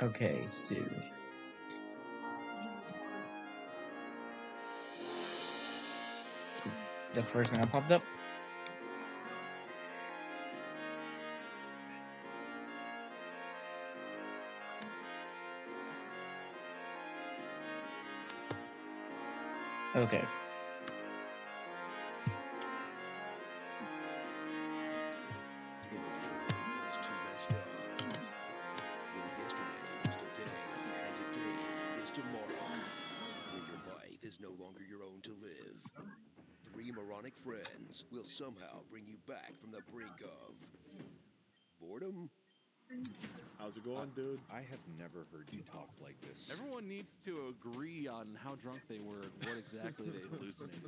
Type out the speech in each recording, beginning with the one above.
Okay, so the first thing that popped up. Okay. No longer your own to live. Three moronic friends will somehow bring you back from the brink of boredom. How's it going, dude? I have never heard you talk like this. Everyone needs to agree on how drunk they were and what exactly they hallucinated.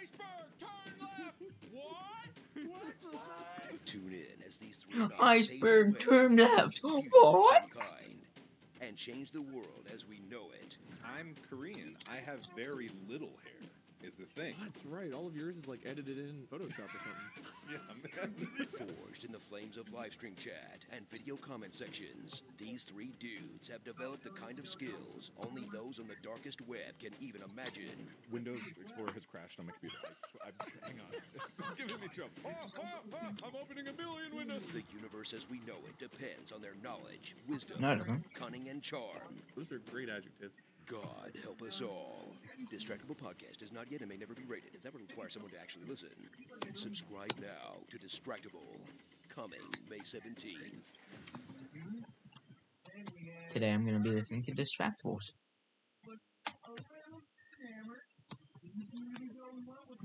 Iceberg, turn left! What? What? Tune in as these three Iceberg, turn left! What? And change the world as we know it. I'm Korean. I have very little hair. Is the thing. That's right. All of yours is like edited in Photoshop or something. Yeah, man. Forged in the flames of live stream chat and video comment sections, these three dudes have developed the kind of skills only those on the darkest web can even imagine. Windows Explorer has crashed on my computer. Hang on. It's been giving me trouble. I'm opening a billion windows. The universe as we know it depends on their knowledge, wisdom, No, it doesn't. cunning, and charm. Those are great adjectives. God help us all. Distractable Podcast is not yet and may never be rated, as that would require someone to actually listen. Subscribe now to Distractable. Coming May 17th. Today I'm going to be listening to Distractables.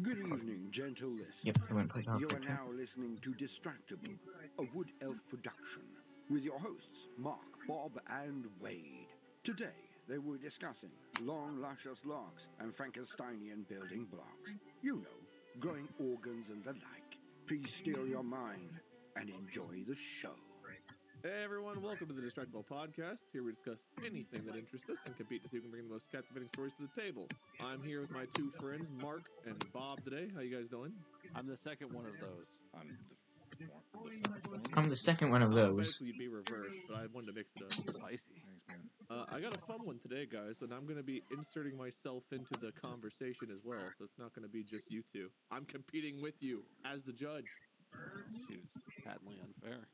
Good evening, gentle listeners. Yep, I went and put it You are up. now listening to Distractable, a Wood Elf production, with your hosts, Mark, Bob, and Wade. Today, they were discussing long, luscious locks and Frankensteinian building blocks. You know, growing organs and the like. Please steer your mind and enjoy the show. Hey everyone, welcome to the Distractable Podcast. Here we discuss anything that interests us and compete to see who can bring the most captivating stories to the table. I'm here with my two friends, Mark and Bob, today. How you guys doing? I'm the second one of those. I'm the second one of those. Basically, you'd be reversed, but I wanted to mix it up. Spicy. Thanks, man. I got a fun one today, guys, but I'm going to be inserting myself into the conversation as well, so it's not going to be just you two. I'm competing with you as the judge. Seems patently unfair.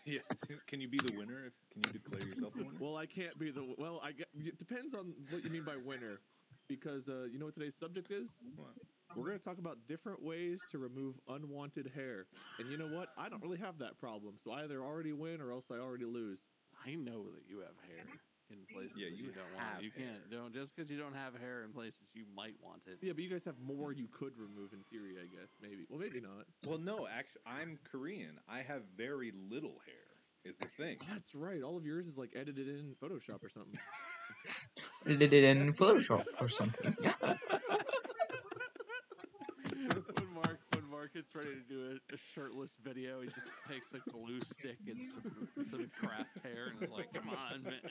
Yeah. Can you be the winner? Can you declare yourself the winner? Well, I can't be the... Well, it depends on what you mean by winner, because you know what today's subject is? What? We're going to talk about different ways to remove unwanted hair. And you know what? I don't really have that problem, so I either already win or else I already lose. I know that you have hair in places Yeah, that you don't have want it. You can't. Just because you don't have hair in places you might want it. Yeah, but you guys have more you could remove in theory, I guess. Maybe. Well, maybe not. Well, no, actually, I'm Korean. I have very little hair. Is the thing. That's right. All of yours is like edited in Photoshop or something. Did it in Photoshop or something. When Mark gets ready to do a shirtless video, he just takes a glue stick and some craft hair and is like, "Come on, man!"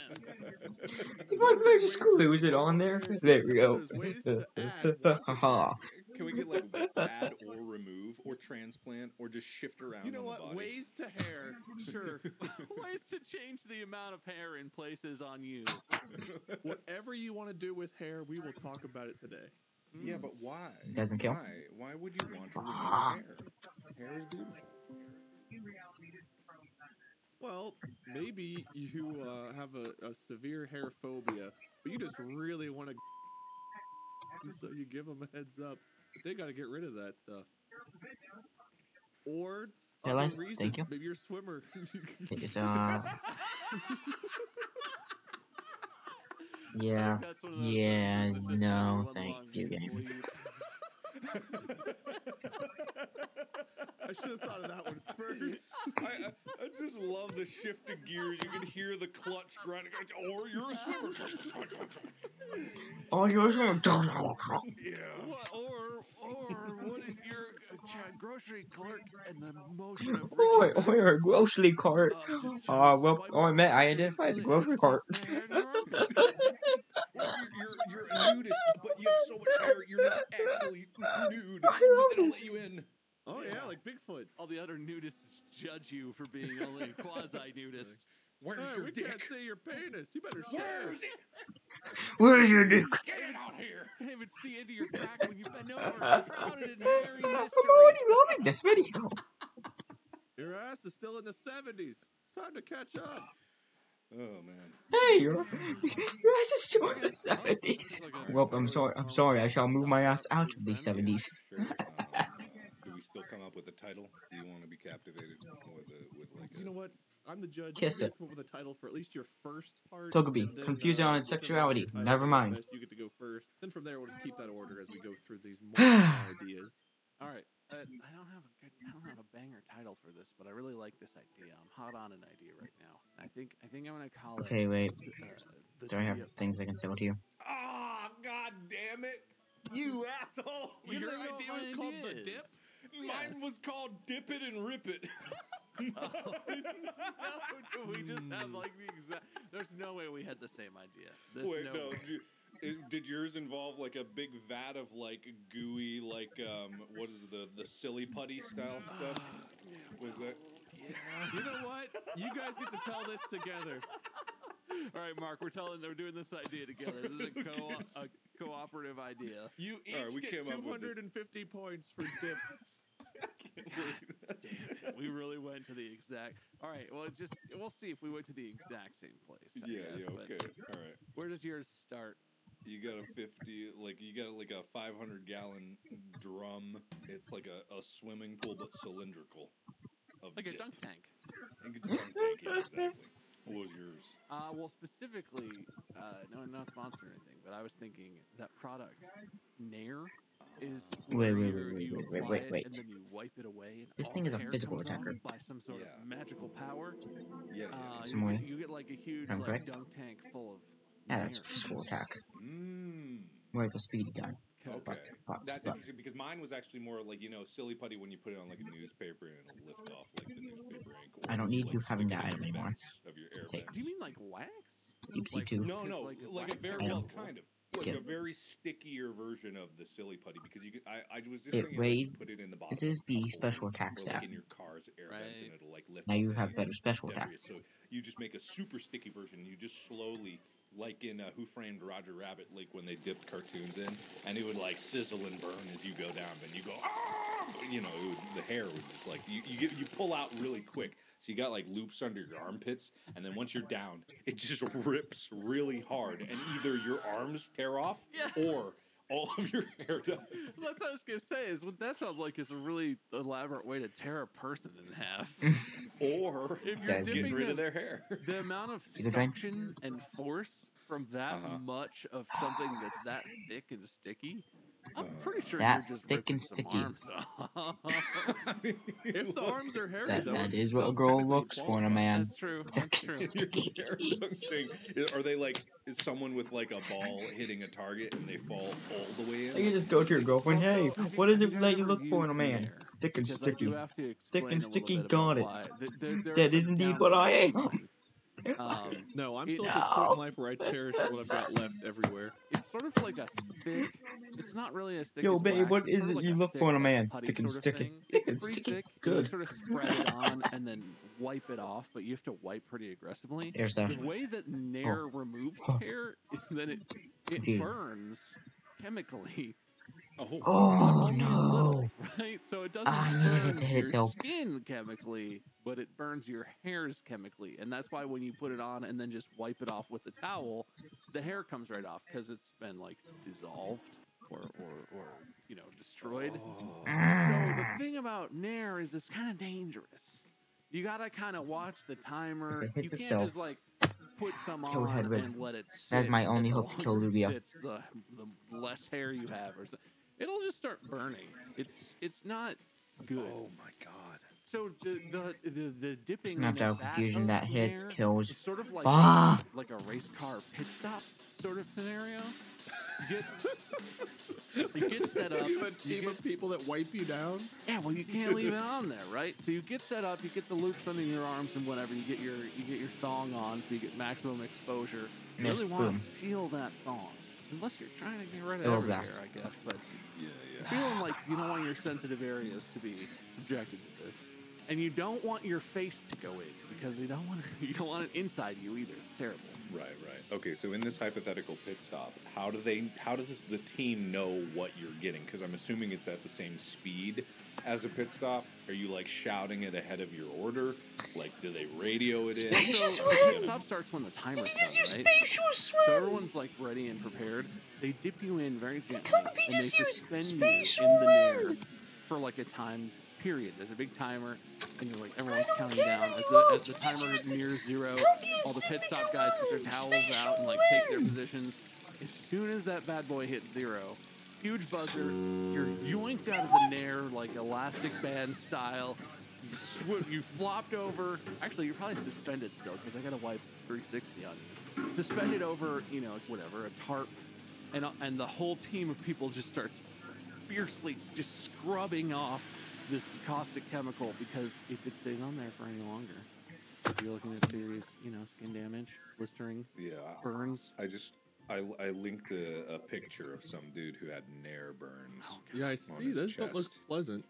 They just glues it on there. There we go. There's ways to add Haha. Can we get like add or remove or transplant or just shift around? You know on the what? body? Ways to hair. Sure. Ways to change the amount of hair in places on you. Whatever you want to do with hair, we will talk about it today. Yeah, but why? Doesn't count. Why would you want to remove hair? Hair is beautiful. Well, maybe you have a severe hair phobia, but you just really want to. So you give them a heads up. They got to get rid of that stuff. Or Yeah, other nice. reasons. Thank you. Maybe you're a swimmer. It's, yeah. That's one of those Yeah, things that's just no, everyone thank long you, people game. leave. I should have thought of that one first. I just love the shift of gears. You can hear the clutch grinding. Or you're a swimmer. Oh, you're so. Yeah. Or what if you're a grocery clerk and the motion of Oh, reaching you're a grocery cart. Well, oh, I meant I identify as a grocery cart. You're a nudist, but you have so much hair, you're not actually nude, I so love they don't this. let you in. Oh yeah, like Bigfoot. all the other nudists judge you for being only quasi-nudist. Where's Hey, your we dick? can't see your penis. You better share. Where's it? Where's your dick? Get it out here! Can't even see into your crack when you bend over, shrouded in I'm hairy mystery. already loving this video. Your ass is still in the 70s. It's time to catch up. Oh man. Hey, your ass is still in the 70s. Well, I'm sorry. I shall move my ass out of the 70s. Sure. Do we still come up with a title? Do you want to be captivated with like? You know what? I'm the judge. Kiss you it. guys come up with a title for at least your first part. Togepi, and then, confusing on its we'll come up sexuality. with a title Never for mind. best. You get to go first. Then from there, we'll just keep that order as we go through these more ideas. All right. I don't have a banger title for this, but I really like this idea. I'm hot on an idea right now. I think I'm gonna call Okay, it. wait. The Do I have dip. things I can sell to you? Ah, god damn it! You asshole! You Your don't know idea what was mine called the is. dip? Mine was called Dip It and Rip It. No, we just have like the exact. There's no way we had the same idea. There's Wait, no no. way. Did yours involve like a big vat of like gooey, like what is the silly putty style stuff? Was that? You know what? You guys get to tell this together. All right, Mark, we're doing this idea together. This is a cooperative idea. You each All right, we get came up with this. 250 points for dip. Damn it. We really went to the exact. All right, well, we'll see if we went to the exact same place. I Yeah, guess, but okay, all right. Where does yours start? You got a 50, you got like a 500-gallon drum. It's like a swimming pool, but cylindrical. Of Like a dip. dunk tank. Like a dunk tank, yeah, exactly. What was yours? Well, specifically, no, not sponsor or anything, but I was thinking that product, Nair, is Wait, where wait, you wait, apply wait, it wait. and then you wipe it away. And This all thing the is a hair physical comes off attacker. by some sort of magical power. Yeah, Some way. You get like a huge I'm like, correct? dunk tank full of. Yeah, that's Nair. physical attack. Mmm. More like a speedy gun. Okay, But- that's interesting because mine was actually more like silly putty when you put it on like a newspaper and it'll lift off like the newspaper ink. Or I don't need like, you having stick it that in your anymore. vents Of your air Take. vents. Do you mean like wax? Deep sea Like, tooth. No, because, like a very I well, know. kind of. Get Like a it. very stickier version of the silly putty because you could. I was just It thinking weighs- put it in the bottom. This is of a the cup special or attack like stat. in your car's air vents and Right. it'll like lift. Now off you have any better special debris. attack. So you just make a super sticky version. You just slowly. Like in Who Framed Roger Rabbit, like when they dipped cartoons in, and it would like sizzle and burn as you go down. Then you go, ah! The hair would just like you pull out really quick. So you got like loops under your armpits, and then once you're down, it just rips really hard, and either your arms tear off or all of your hair does. Well, that's what I was gonna say. Is what that sounds like is a really elaborate way to tear a person in half. Or If you're That's dipping get rid them- of their hair. the amount of You can suction and force from that much of something that's that thick and sticky, I'm pretty sure That you're just thick ripping and some sticky. arms off. If the arms are hairy, though, That you is what a still girl technically looks for in a qualify. man. That's true. That's true. Sticky. Are they like? Is someone with like a ball hitting a target and they fall all the way You in? can just go to your girlfriend. Hey, Also, have what is it have that you ever look for in a used man? Nair? Thick and Because I sticky. do have to Thick explain and a little sticky, bit got about it. why. There are That some is indeed what I downsides am. to mine. No, I'm It- still at the point in life where I cherish what I've got left everywhere. It's sort of like a thick. It's not really as thick. Yo, as babe, wax. what It's is sort of it like you a look thick, for in a like, man? putty Thick and sort of sticky. thing. Thick It's and pretty sticky. thick. Good. You sort of spread it on and then wipe it off, but you have to wipe pretty aggressively. There's that. The way that Nair removes hair is that it Confused. burns chemically. Oh, Oh only a no. little, right? So it doesn't I needed it burn to hit your itself. skin chemically, but it burns your hairs chemically, and that's why when you put it on and then just wipe it off with the towel, the hair comes right off because it's been like dissolved or destroyed. So the thing about Nair is it's kind of dangerous. You gotta kind of watch the timer. If it hits You can't itself, just like put some kill on Hedwig. and let it sit. That's my only and the hope to kill longer it Luvia. sits, the less hair you have, or something. It'll just start burning. It's not good. oh my god. So the dipping Snapped in a out vat confusion of that hits, Nair kills. is sort of like Fuck. like a race car pit stop sort of scenario. You get set up. You have a team of people that wipe you down. Yeah, well, you can't leave it on there, right? So you get set up, you get the loops under your arms and whatever. You get your thong on, so you get maximum exposure. You Miss, really want boom. to seal that thong, unless you're trying to get rid of It'll every blast. hair, I guess. But Yeah. feeling like you don't want your sensitive areas to be subjected to this. And you don't want your face to go in because you don't want it inside you either. It's terrible. Right. Okay, so in this hypothetical pit stop, how does the team know what you're getting? Because I'm assuming it's at the same speed as a pit stop. Are you like shouting it ahead of your order? Like, do they radio it in? So the pit stop starts when the timer's done, right? So everyone's like ready and prepared. They dip you in very gently, and they suspend you in the Nair for like a timed period. There's a big timer, and you're like everyone's counting down. As the timer nears 0, all the pit stop guys put their towels out and like take their positions. As soon as that bad boy hits 0, huge buzzer, you're yoinked out of the Nair like elastic band style. You flopped over. Actually, you're probably suspended still because I got to wipe 360 on you. Suspended over, whatever, a tarp, and the whole team of people just starts fiercely just scrubbing off this caustic chemical, because if it stays on there for any longer, you're looking at serious, skin damage, blistering, burns. I linked a picture of some dude who had Nair burns. Yeah, I see. Those don't look pleasant.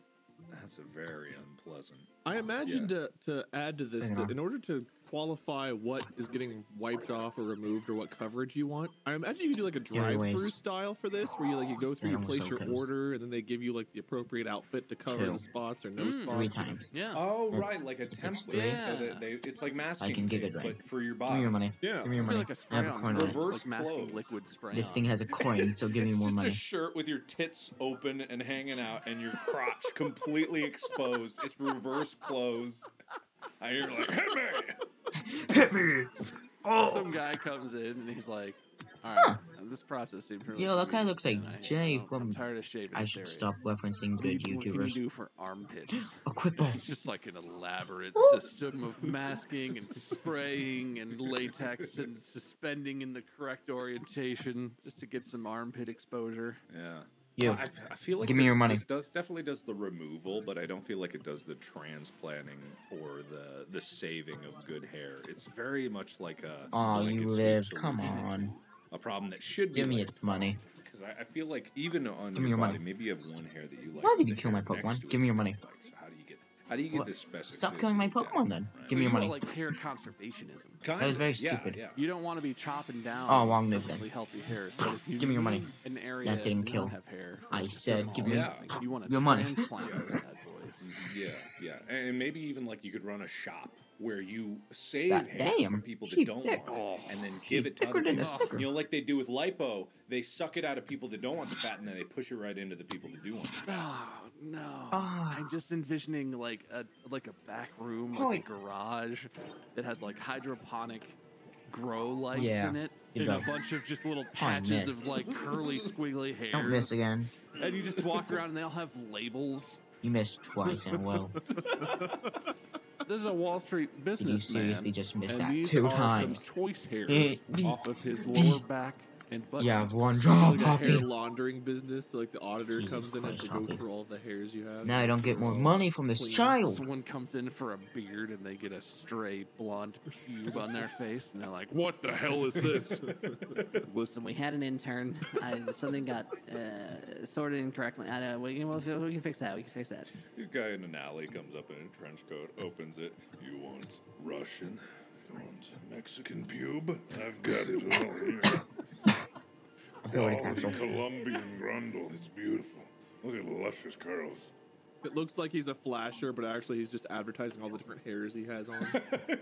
That's a very unpleasant. I imagine to add to this, that in order to qualify what is getting wiped off or removed or what coverage you want, I imagine you could do like a drive-through style for this, where you go through, you place your order, and then they give you like the appropriate outfit to cover the spots or no spots. 3 times. Yeah. Oh, right, like a template. So that it's like masking I can give tape, it right. but for your Give me body. your money. Yeah. Give me your money. Like a I spray have a on, coin on it. Reverse like masking clothes. liquid spray. This on. thing has a coin, so give me more Just money. a shirt with your tits open and hanging out, and your crotch completely exposed. It's reverse clothes. And you're like, hit me! Hit me! Some guy comes in and he's like, all right, this process seems really Yo, that weird, kind of looks like and Jay I'm from... tired of shaving I this should area. stop referencing What good can you YouTubers. do for armpits? A quick ball. It's just like an elaborate system of masking and spraying and latex and suspending in the correct orientation just to get some armpit exposure. Yeah. You. I feel like Give me your money. This definitely does the removal, but I don't feel like it does the transplanting or the saving of good hair. It's very much like a Aw, blanket you sweep live. Come solution on. to a problem that should be Give me like its money. Because I feel like even on Give me your your body, money. maybe you have one hair that you like. Why did but you the kill my hair next Pokemon? to Give it me you your money. don't like. So how do you get What? this specificity? Stop killing my Pokemon then. Give me your You money. want, like hair conservationism. That was very stupid. Yeah. You don't want to be chopping down Oh, wrong move then. perfectly healthy hairs. But if you Give me your money. need an area That didn't to kill. not have hair for I a said certain give me Yeah. reason, you want to your money. transplant those bad boys. Yeah. And maybe even like you could run a shop where you save That- hair damn, from people that she don't thick. want it, and then give it to thicker other than a people. sticker. You know, like they do with lipo, they suck it out of people that don't want the fat, and then they push it right into the people that do want the fat. Oh no! Ah. I'm just envisioning like a back room, like a garage that has like hydroponic grow lights Yeah. in it, Good and a job. bunch of just little patches missed. of like curly, squiggly hairs. Don't miss again. And you just walk around and they all have labels. You missed twice in a row. This is a Wall Street businessman. seriously just missed and that these 2 are times? Some choice hairs Eh, off of his lower back and butt. You have one Like job, a hair Poppy. laundering business, so like the auditor Jesus comes in and has to Christ, go Poppy. through all the hairs you have. Now I don't get more money from this Clean. child. Someone comes in for a beard and they get a stray blonde pube on their face, and they're like, "What the hell is this?" Listen, we had an intern. Something got sorted incorrectly. I know. We can fix that. We can fix that. A guy in an alley comes up in a trench coat, opens it. You want Russian? You want Mexican pube? I've got it all here. Quality Colombian grundle. It's beautiful. Look at the luscious curls. It looks like he's a flasher, but actually he's just advertising all the different hairs he has on.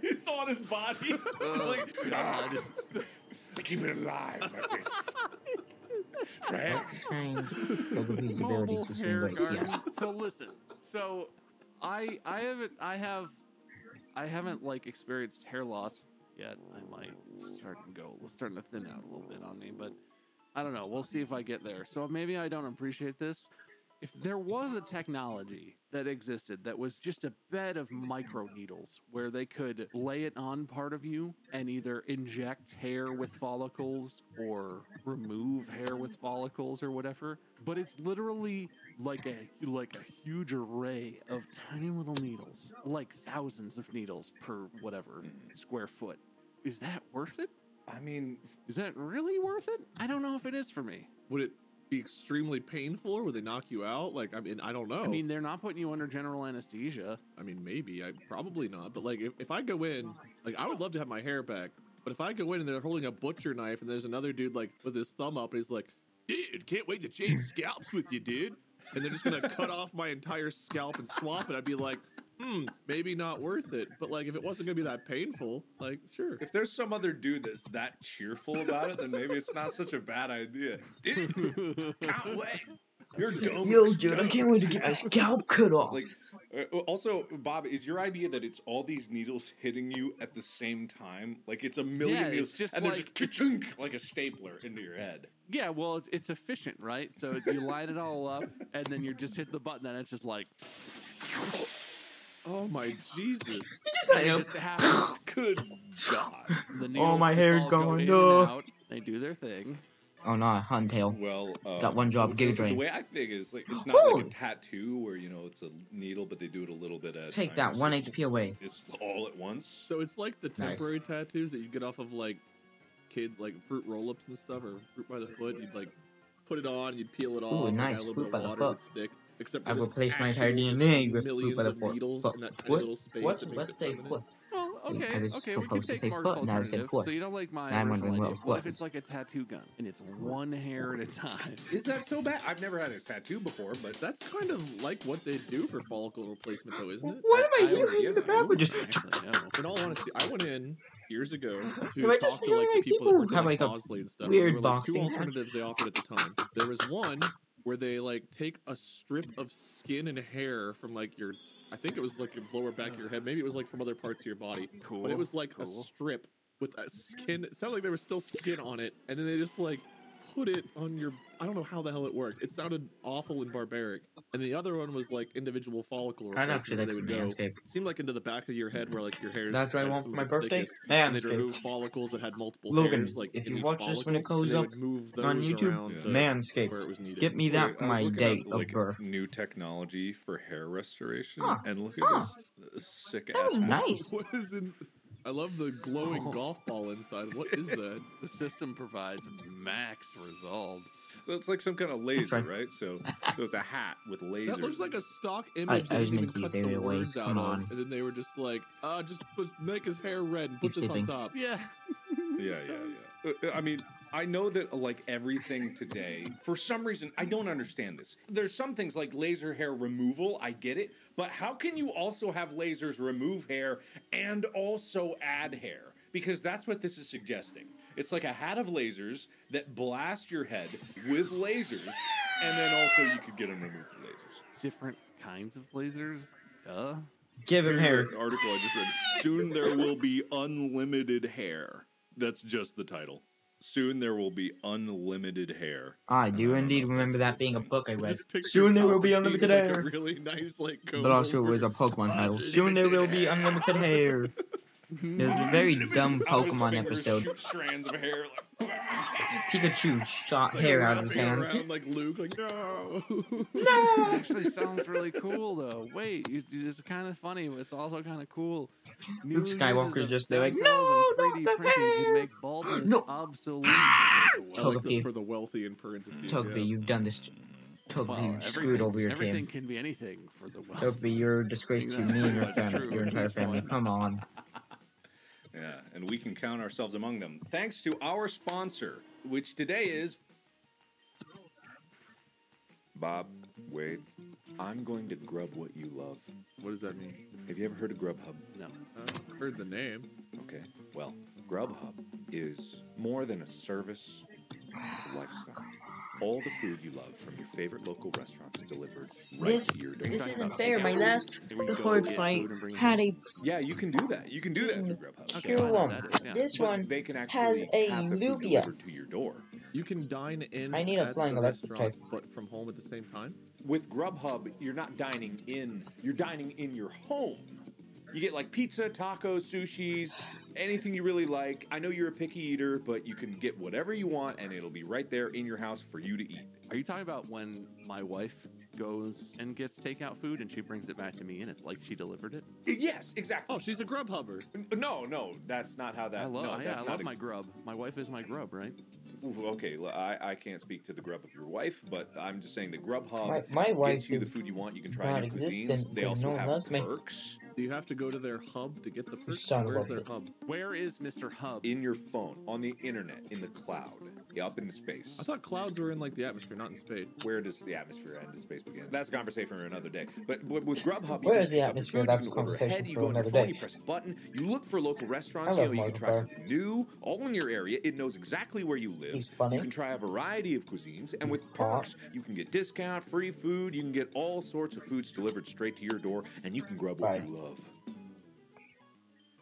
It's on his body. Oh, God. Keep it alive like this. Fresh. Trying for his ability Mobile to swing hair weights, garden. yes. So listen. So I haven't like experienced hair loss yet. I might starting to thin out a little bit on me, but I don't know. We'll see if I get there. So maybe I don't appreciate this. If there was a technology that existed that was just a bed of micro needles where they could lay it on part of you and either inject hair with follicles or remove hair with follicles or whatever, but it's literally like a huge array of tiny little needles, like thousands of needles per whatever square foot. Is that worth it? I mean, Is that really worth it? I don't know if it is for me. Would it be extremely painful, or would they knock you out? Like, I mean, I don't know. I mean, they're not putting you under general anesthesia. I mean, maybe. Probably not. But like, if I go in, like, I would love to have my hair back. But if I go in and they're holding a butcher knife and there's another dude like with his thumb up and he's like, dude, can't wait to change scalps with you, dude. And they're just gonna cut off my entire scalp and swap it. I'd be like, maybe not worth it. But like, if it wasn't gonna be that painful, like, sure. If there's some other dude that's that cheerful about it, then maybe it's not such a bad idea. Dude, can't wait. You're dumb. Yo, dude, I can't wait to get my scalp cut off. Like, also, Bob, is your idea that it's all these needles hitting you at the same time? Like it's a million needles, it's just and like, they're just ka-chunk, like a stapler into your head. Yeah, well, it's efficient, right? So you line it all up, and then you just hit the button, and it's just like, oh my Jesus! You just it just happens. Good God! The Oh, my needles hair's all go going. in No. and out. They do their thing. Oh no, Huntail. Well, Got one job, Giga the Drain. way I think is like it's not like a tattoo where it's a needle, but they do it a little bit at a Take time. that, 1 HP away. It's all at once. So it's like the temporary tattoos that you get off of like kids, like fruit roll-ups and stuff, or fruit by the foot. You'd like put it on, you'd peel it off. Ooh, and nice, add a little fruit bit by of the water foot. would stick. Except I've for replaced my actual entire just DNA with millions fruit by the of foot. needles Foot. in that tiny What? little space What's that makes let's it say permanent. foot? Well, I okay, was okay, we can supposed to take say Mark's foot, now I said alternative. foot. So you don't like my Now I'm wondering original what idea. foot What if is. it's like a tattoo gun and it's one hair at a time? Is that so bad? I've never had a tattoo before, but That's kind of like what they do for follicle replacement, though, isn't it? What am I I hearing already in the do. background? Just Actually, no. In all honesty, I went in years ago Am to I just talk to feeling like the like people that people worked have, at like like, a Bosley and stuff. weird There were like two boxing match? alternatives they offered at the time. There was one where they like take a strip of skin and hair from like your, I think it was like your lower back of your head. Maybe it was like from other parts of your body. Cool. But it was like a Cool. strip with a skin. It sounded like there was still skin on it, and then they just like put it on your. I don't know how the hell it worked. It sounded awful and barbaric. And the other one was like individual follicle I'd replacement. actually Where like they some would go. Manscaped. It seemed like into the back of your head where like your hair. That's what I want for my birthday. And they'd remove Manscaped. follicles that had multiple Logan, hairs. Like if in you each watch this when it follicle, goes and they up would move on those YouTube, around where it Manscaped. was needed. Get me that for I was my looking date up, of like, birth. new technology for hair restoration, Huh. and look Huh. at this sick That ass. was nice. What is in? I love the glowing Oh. golf ball inside. What is that? The system provides max results. So it's like some kind of laser, right. right? So it's a hat with lasers. That looks like a stock I image. They was didn't meant even to use cut the aerial words ways, out come of, on. and then they were just like, make his hair red and put Keep this on sleeping. top. Yeah. Yeah. I mean, I know that like everything today, for some reason, I don't understand this. There's some things like laser hair removal, I get it, but how can you also have lasers remove hair and also add hair? Because that's what this is suggesting. It's like a hat of lasers that blast your head with lasers, and then also you could get them removed with lasers. Different kinds of lasers. Duh. Give him hair. Here's an article I just read. Soon there will be unlimited hair. That's just the title. Soon there will be unlimited hair. I do indeed remember that being a book I read. Just picture Soon there will be Palpatine unlimited with, like, hair. a really nice like. But also it was a Pokemon title. Soon there will be unlimited hair. There's a very dumb Pokemon episode. Shoot strands of hair. Like, Pikachu shot hair out of his hands. Around like Luke, like no. It actually sounds really cool, though. Wait, it's kind of funny, but it's also kind of cool. New Luke Skywalker's uses of just there like, stem cells no, and 3D not the printing can hair. make baldness No. obsolete. I like the, Togepi. for the wealthy in parentheses. Togepi, yeah. you've done this. Togepi, Well, you screwed over your everything team. can be anything for the wealth. Togepi, you're a disgrace to me and your That's family, true your at entire this family. point. Come on. yeah, and we can count ourselves among them. Thanks to our sponsor, which today is Bob, Wade. I'm going to grub what you love. What does that mean? Have you ever heard of Grubhub? No. I've heard the name. Okay. Well, Grubhub is more than a service, it's a lifestyle. All the food you love from your favorite local restaurants delivered right This to your door. this isn't fair. My last horde fight had a Yeah, you can do that. You can do that through Grubhub. Okay, pure I know one. that is, yeah. This But one they can has actually a have the food Lugia. delivered to your door. You can dine in. I need a at flying the electric restaurant, type. but from home at the same time. With Grubhub, you're not dining in, you're dining in your home. You get like pizza, tacos, sushis, anything you really like. I know you're a picky eater, but you can get whatever you want, and it'll be right there in your house for you to eat. Are you talking about when my wife goes and gets takeout food and she brings it back to me and it's like she delivered it? Yes, exactly. Oh, she's a Grubhubber. No, that's not how that. I love a- my grub. My wife is my grub, right? Ooh, okay, I can't speak to the grub of your wife, but I'm just saying the Grubhub My wife gets you the is food you want. You can try new non-existent cuisines. They because also no one have loves me. perks Do you have to go to their hub to get the perks? son of Where's a their bitch. hub? Where is Mr. Hub? in your phone, on the internet, in the cloud, up in space. I thought clouds were in like the atmosphere, not in space. Where does the atmosphere end and space begin? That's a conversation for another day. But with Grubhub, you Where can is the pick up atmosphere? your food, That's you a can order conversation ahead, you for go on your another phone, day. you press a button, you look for local restaurants, I you love can try Markiplier. something new, all in your area. It knows exactly where you live. He's funny. You can try a variety of cuisines, and He's with hot. perks, you can get discount, free food, you can get all sorts of foods delivered straight to your door, and you can grub what Right. you love.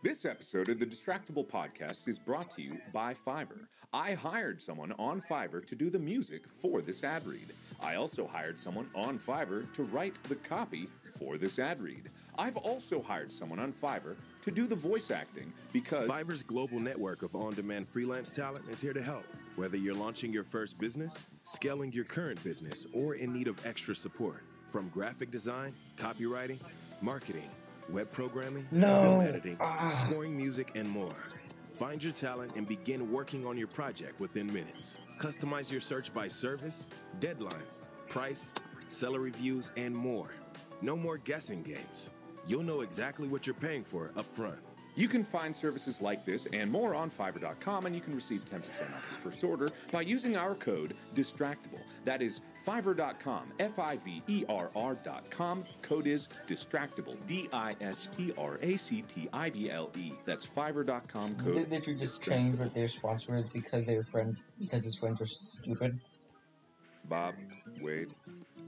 This episode of the Distractable Podcast is brought to you by Fiverr. I hired someone on Fiverr to do the music for this ad read. I also hired someone on Fiverr to write the copy for this ad read. I've also hired someone on Fiverr to do the voice acting because Fiverr's global network of on-demand freelance talent is here to help. Whether you're launching your first business, scaling your current business, or in need of extra support. From graphic design, copywriting, marketing, web programming, No. film editing, scoring music, and more. Find your talent and begin working on your project within minutes. Customize your search by service, deadline, price, seller reviews, and more. No more guessing games. You'll know exactly what you're paying for up front. you can find services like this and more on Fiverr.com, and you can receive 10% off your first order by using our code DISTRACTABLE. That is Fiverr.com, Fiverr.com. Code is DISTRACTABLE, DISTRACTIBLE. That's Fiverr.com code. Did they just change what their sponsor is because his friends were stupid? Bob, wait.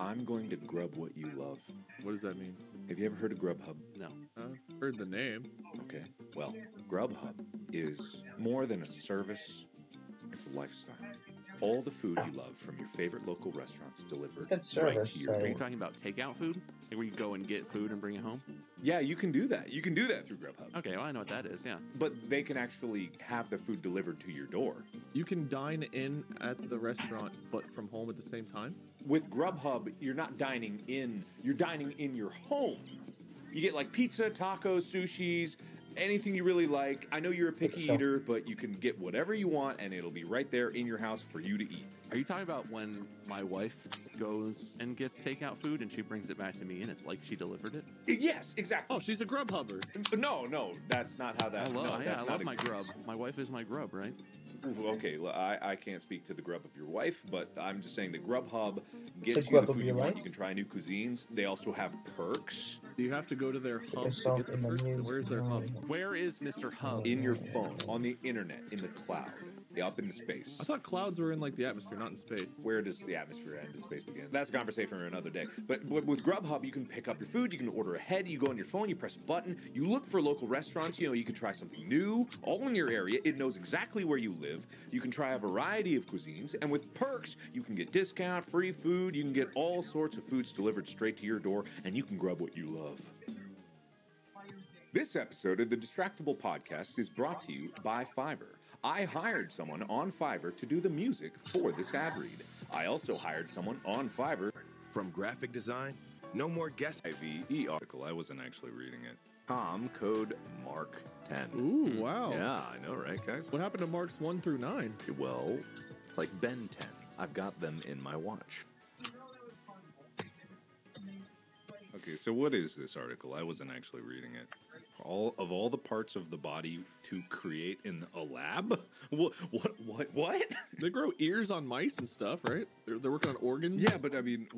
I'm going to grub what you love. What does that mean? Have you ever heard of Grubhub? No. I've heard the name. Okay. Well, Grubhub is more than a service, it's a lifestyle. All the food you love from your favorite local restaurants delivered Said right service, to your so- Are you door. talking about takeout food? Like where you go and get food and bring it home? Yeah, you can do that. You can do that through Grubhub. Okay, well, I know what that is, yeah. But they can actually have the food delivered to your door. You can dine in at the restaurant, but from home at the same time? With Grubhub, you're not dining in, you're dining in your home. You get like pizza, tacos, sushis, anything you really like. I know you're a picky Sure. eater, but you can get whatever you want and it'll be right there in your house for you to eat. Are you talking about when my wife goes and gets takeout food and she brings it back to me and it's like she delivered it? Yes, exactly. Oh, she's a Grubhubber. No, that's not how that. I love, no, yeah, that's I not love a- my grub. My wife is my grub, right? Ooh, okay, I can't speak to the grub of your wife, but I'm just saying the Grubhub gets The you grub the of food your you want. wife? You can try new cuisines. They also have perks Do you have to go to their hub to yourself get the in the perks? news. And where's their hub? Where is Mr. Hub? in your phone, on the internet, in the cloud, up in space. I thought clouds were in like the atmosphere, not in space. Where does the atmosphere end and space begin? That's a conversation for another day. But with Grubhub, you can pick up your food, you can order ahead, you go on your phone, you press a button, you look for local restaurants, you can try something new, all in your area. It knows exactly where you live. You can try a variety of cuisines, and with perks, you can get discount, free food, you can get all sorts of foods delivered straight to your door, and you can grub what you love. This episode of the Distractable Podcast is brought to you by Fiverr. I hired someone on Fiverr to do the music for this ad read. I also hired someone on Fiverr. From graphic design, no more guessing. IVE article. I wasn't actually reading it. Code Mark 10. Ooh, wow. Yeah, I know, right, guys? What happened to marks 1 through 9? Well, it's like Ben 10. I've got them in my watch. Okay, so what is this article? I wasn't actually reading it. All the parts of the body to create in a lab? What? They grow ears on mice and stuff, right? They're working on organs. Yeah, but I mean,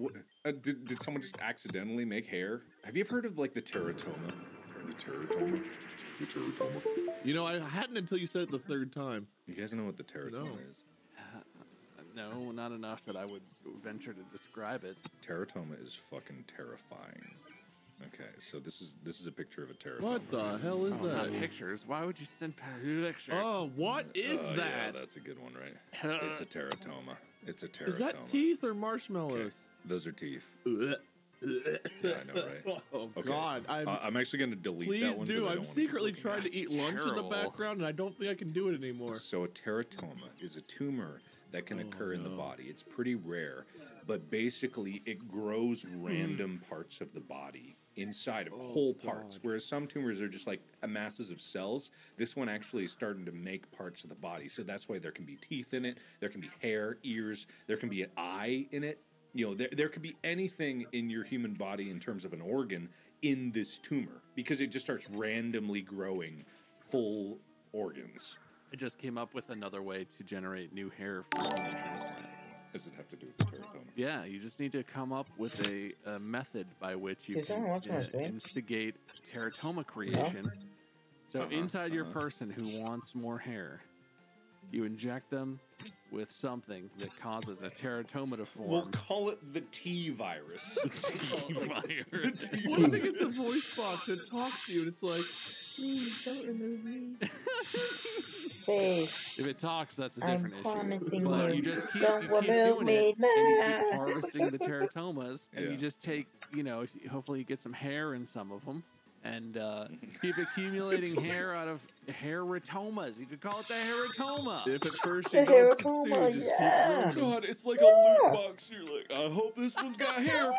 did someone just accidentally make hair? Have you ever heard of like the teratoma? The teratoma? The teratoma? You know, I hadn't until you said it the third time. You guys know what the teratoma No. is? No, not enough that I would venture to describe it. Teratoma is fucking terrifying. Okay, so this is a picture of a teratoma. What the hell is Not that? pictures. Why would you send pictures? Oh, what is Yeah, that? that's a good one, right? It's a teratoma. It's a teratoma. Is that teeth or marshmallows? Those are teeth. Ugh. Yeah, I know, right? Oh Okay. God, I'm actually going to delete that please one. do. I I'm don't secretly wanna trying to eat lunch in the background, and I don't think I can do it anymore. So a teratoma is a tumor that can occur in the body. It's pretty rare, but basically it grows random parts of the body inside of whole parts, whereas some tumors are just like masses of cells. This one actually is starting to make parts of the body, so that's why there can be teeth in it, there can be hair, ears, there can be an eye in it. You know, there could be anything in your human body in terms of an organ in this tumor, because it just starts randomly growing full organs. I just came up with another way to generate new hair for humans. Does it have to do with the teratoma? Yeah, you just need to come up with a method by which you Did someone watch my can stream? instigate teratoma creation. So inside your person who wants more hair, you inject them with something that causes a teratoma to form. We'll call it the T virus. T virus. What if it gets a voice box that talks to you, and it's like, please don't remove me. Please, If it talks, that's a I'm different issue. promising But you, you just keep, don't you keep remove doing me it, and you keep now. harvesting the teratomas, and Yeah. you just take, you know, hopefully you get some hair in some of them, and keep accumulating hair out of hairatomas. You could call it the hairotoma. If at first The you don't teratoma, succeed, just yeah. keep growing. God, it's like a loot box. You're like, I hope this one's got hair.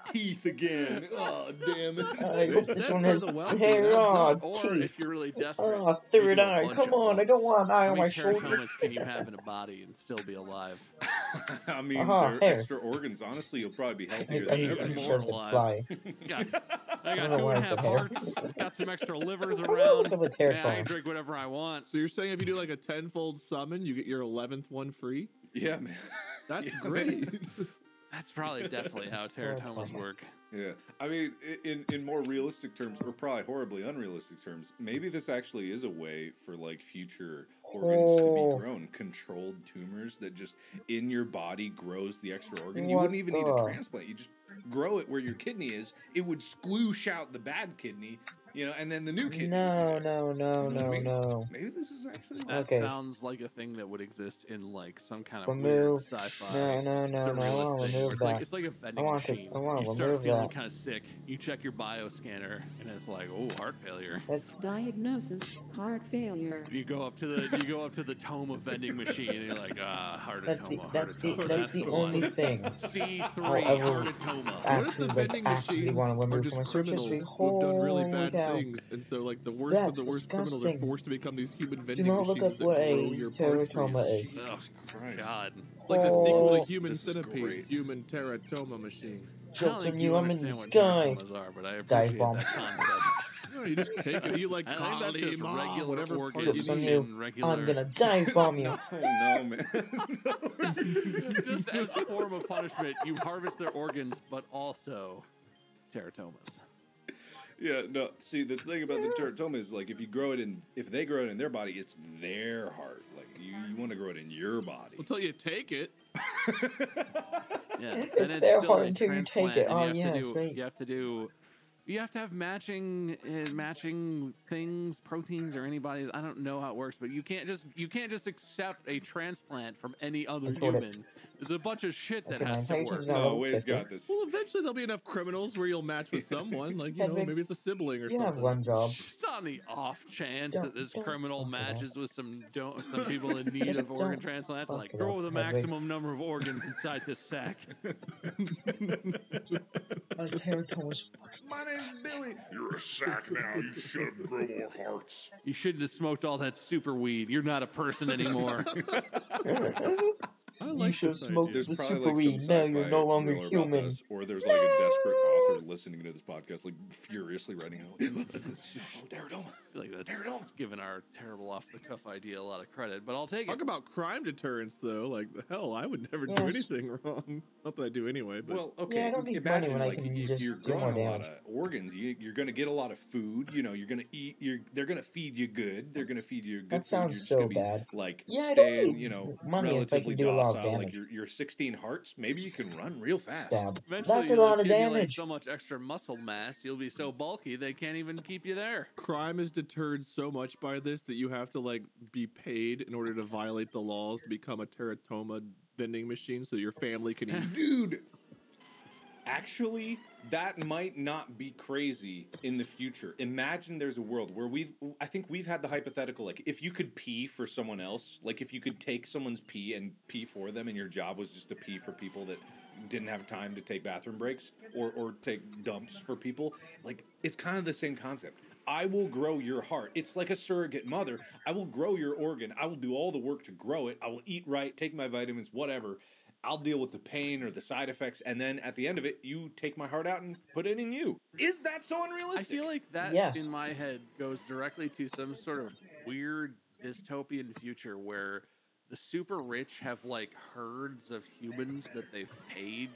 Teeth again. Oh, damn it. I hope this Except one for has the wealthy, hair that's on, not- Or teeth. if you're really desperate, Oh, third you do a eye. bunch Come at on, I don't once. want an eye How on many my shoulder. teratomas can you have in a body and still be alive? I mean, Uh-huh, they're hair. extra organs. Honestly, you'll probably be I, healthier I, than I, ever. I more sure said alive. fly. I got know two why and I a said half hair. hearts. Got some extra livers Look around. at the Man, I teratoma. can drink whatever I want. So you're saying if you do like a tenfold summon, you get your 11th one free? Yeah, man. That's Yeah, great. That's probably definitely how teratomas work. Yeah, I mean, in more realistic terms, or probably horribly unrealistic terms, maybe this actually is a way for like future organs to Oh. be grown, controlled tumors that just in your body grows the extra organ. You What wouldn't even need a the- transplant. You just grow it where your kidney is. It would squoosh out the bad kidney, you know, and then the new kidney. No, would be there. no, no, You know what I no, mean? no. Maybe this is actually That Okay. sounds like a thing that would exist in like some kind of Remove. weird sci-fi. No, no, no, no. I surrealist want to thing where remove it's like that. it's like a vending want to- machine. I wanna You start remove feeling that. kind of sick. You check your bioscanner, and it's like, oh, heart failure. That's Diagnosis: heart failure. You go up to the Toma vending machine, and you're like, heart that's the atoma, that's the heart that's atoma. the only thing C3 I will heart atoma. What if actually the like vending actively machines want to are remove just from my search criminals history. who've done really Holy bad cow. things, and so like the worst That's of the worst criminals are disgusting. forced to become these human Do vending not look machines up that what grow a your parts for you. teratoma is. Oh, Christ. God. Like the sequel Oh. to Human This is Centipede, great. Human Teratoma Machine. I don't Jokes think on you you, I'm in the understand what sky. teratomas are, but I Dive appreciate bomb. that concept. No, you just take it. You like I think that's just Kalima, regular whatever part organs you Jokes on need. you. in regular. I'm gonna dive bomb you. Oh, no, man. Just as a form of punishment, you harvest their organs, but also teratomas. Yeah, no. See, the thing about the teratoma is like if they grow it in their body, it's their heart. Like you want to grow it in your body. Until you take it. Yeah, It's their heart until you take it. Oh, and yes, right. You have to have matching things, proteins or antibodies. I don't know how it works, but you can't just accept a transplant from any other Control it. human. There's a bunch of shit that Okay, has my to work. intentions are- No, Wade's 50. got this. Well, eventually there'll be enough criminals where you'll match with someone. Like, you know, Hedwig, maybe it's a sibling or You have something. one job. Just on the off chance Don't- that this don't criminal fuck it up. matches with some people in need Just of organ don't transplants, fuck like it grow up, the Hedwig. maximum number of organs inside this sack. A teratoma's fucking My name's Billy. You're a sack now. You should grow more hearts. You shouldn't have smoked all that super weed. You're not a person anymore. I You like should have this smoked idea. There's the probably super like weed. some Now you're sci-fi no longer thriller about human. this, or there's like a desperate author listening to this podcast, like furiously writing out, "Oh, teratoma." I feel like that's giving our terrible off-the-cuff idea a lot of credit, but I'll take Talk it. about crime deterrence, though. Like, hell, I would never do Yes. anything wrong. Not that I do anyway, but Well, okay. Yeah, I don't need imagine money when I like can if just you're do more growing a lot damage. of organs, you're going to get a lot of food. You know, you're going to eat. They're going to feed you good. They're going to feed you good. That food. sounds You're just so gonna be, bad. Like Yeah, I don't staying, need you know, money if I relatively can do a lot of docile. Like damage. your 16 hearts, maybe you can run real fast. Stab. Eventually, That's a you'll lot of accumulate damage. so much extra muscle mass, you'll be so bulky they can't even keep you there. crime is deterred so much by this that you have to like be paid in order to violate the laws to become a teratoma vending machine so your family can eat. Dude, Actually, that might not be crazy in the future. Imagine there's a world where I think we've had the hypothetical, like, if you could pee for someone else, like if you could take someone's pee and pee for them and your job was just to pee for people that didn't have time to take bathroom breaks or take dumps for people, like, it's kind of the same concept. I will grow your heart. It's like a surrogate mother. I will grow your organ. I will do all the work to grow it. I will eat right, take my vitamins, whatever. I'll deal with the pain or the side effects, and then at the end of it, you take my heart out and put it in you. Is that so unrealistic? I feel like that in my head goes directly to some sort of weird dystopian future where the super rich have like herds of humans that they've paid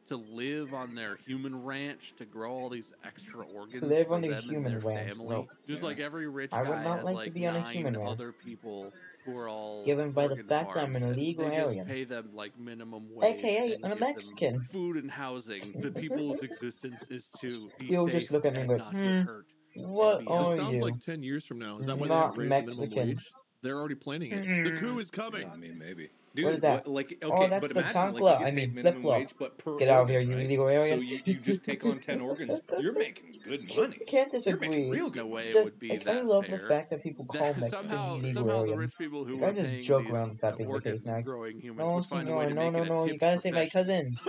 to live on their human ranch to grow all these extra organs for them and their family. No. Just like every rich guy has like 9 other people who are all given by the fact that I'm an illegal alien. They just pay them like minimum wage, AKA I'm a Mexican. Food and housing. The people's existence is to be You'll safe just look at me and like, not get hurt. What are it sounds you? like 10 years from now. Is that when Not they raise Mexican. the minimum wage? They're already planning it. The coup is coming. I mean, maybe. Dude, what is that? Like, okay, oh, that's but the imagine, chancla. like, you I mean, minimum flip-flop. wage, but per Get out of here, organ, you right? illegal alien. So you just take on 10 organs. You're making good money. Can't disagree. You're making real good No way Just, it would be I that love fair. the fact that people call Mexicans somehow illegal the aliens. rich people who I are just paying joke these around with that being the case now. growing humans No, would find a way senor, to no, make no, it a no. You tipped gotta say my profession. cousins.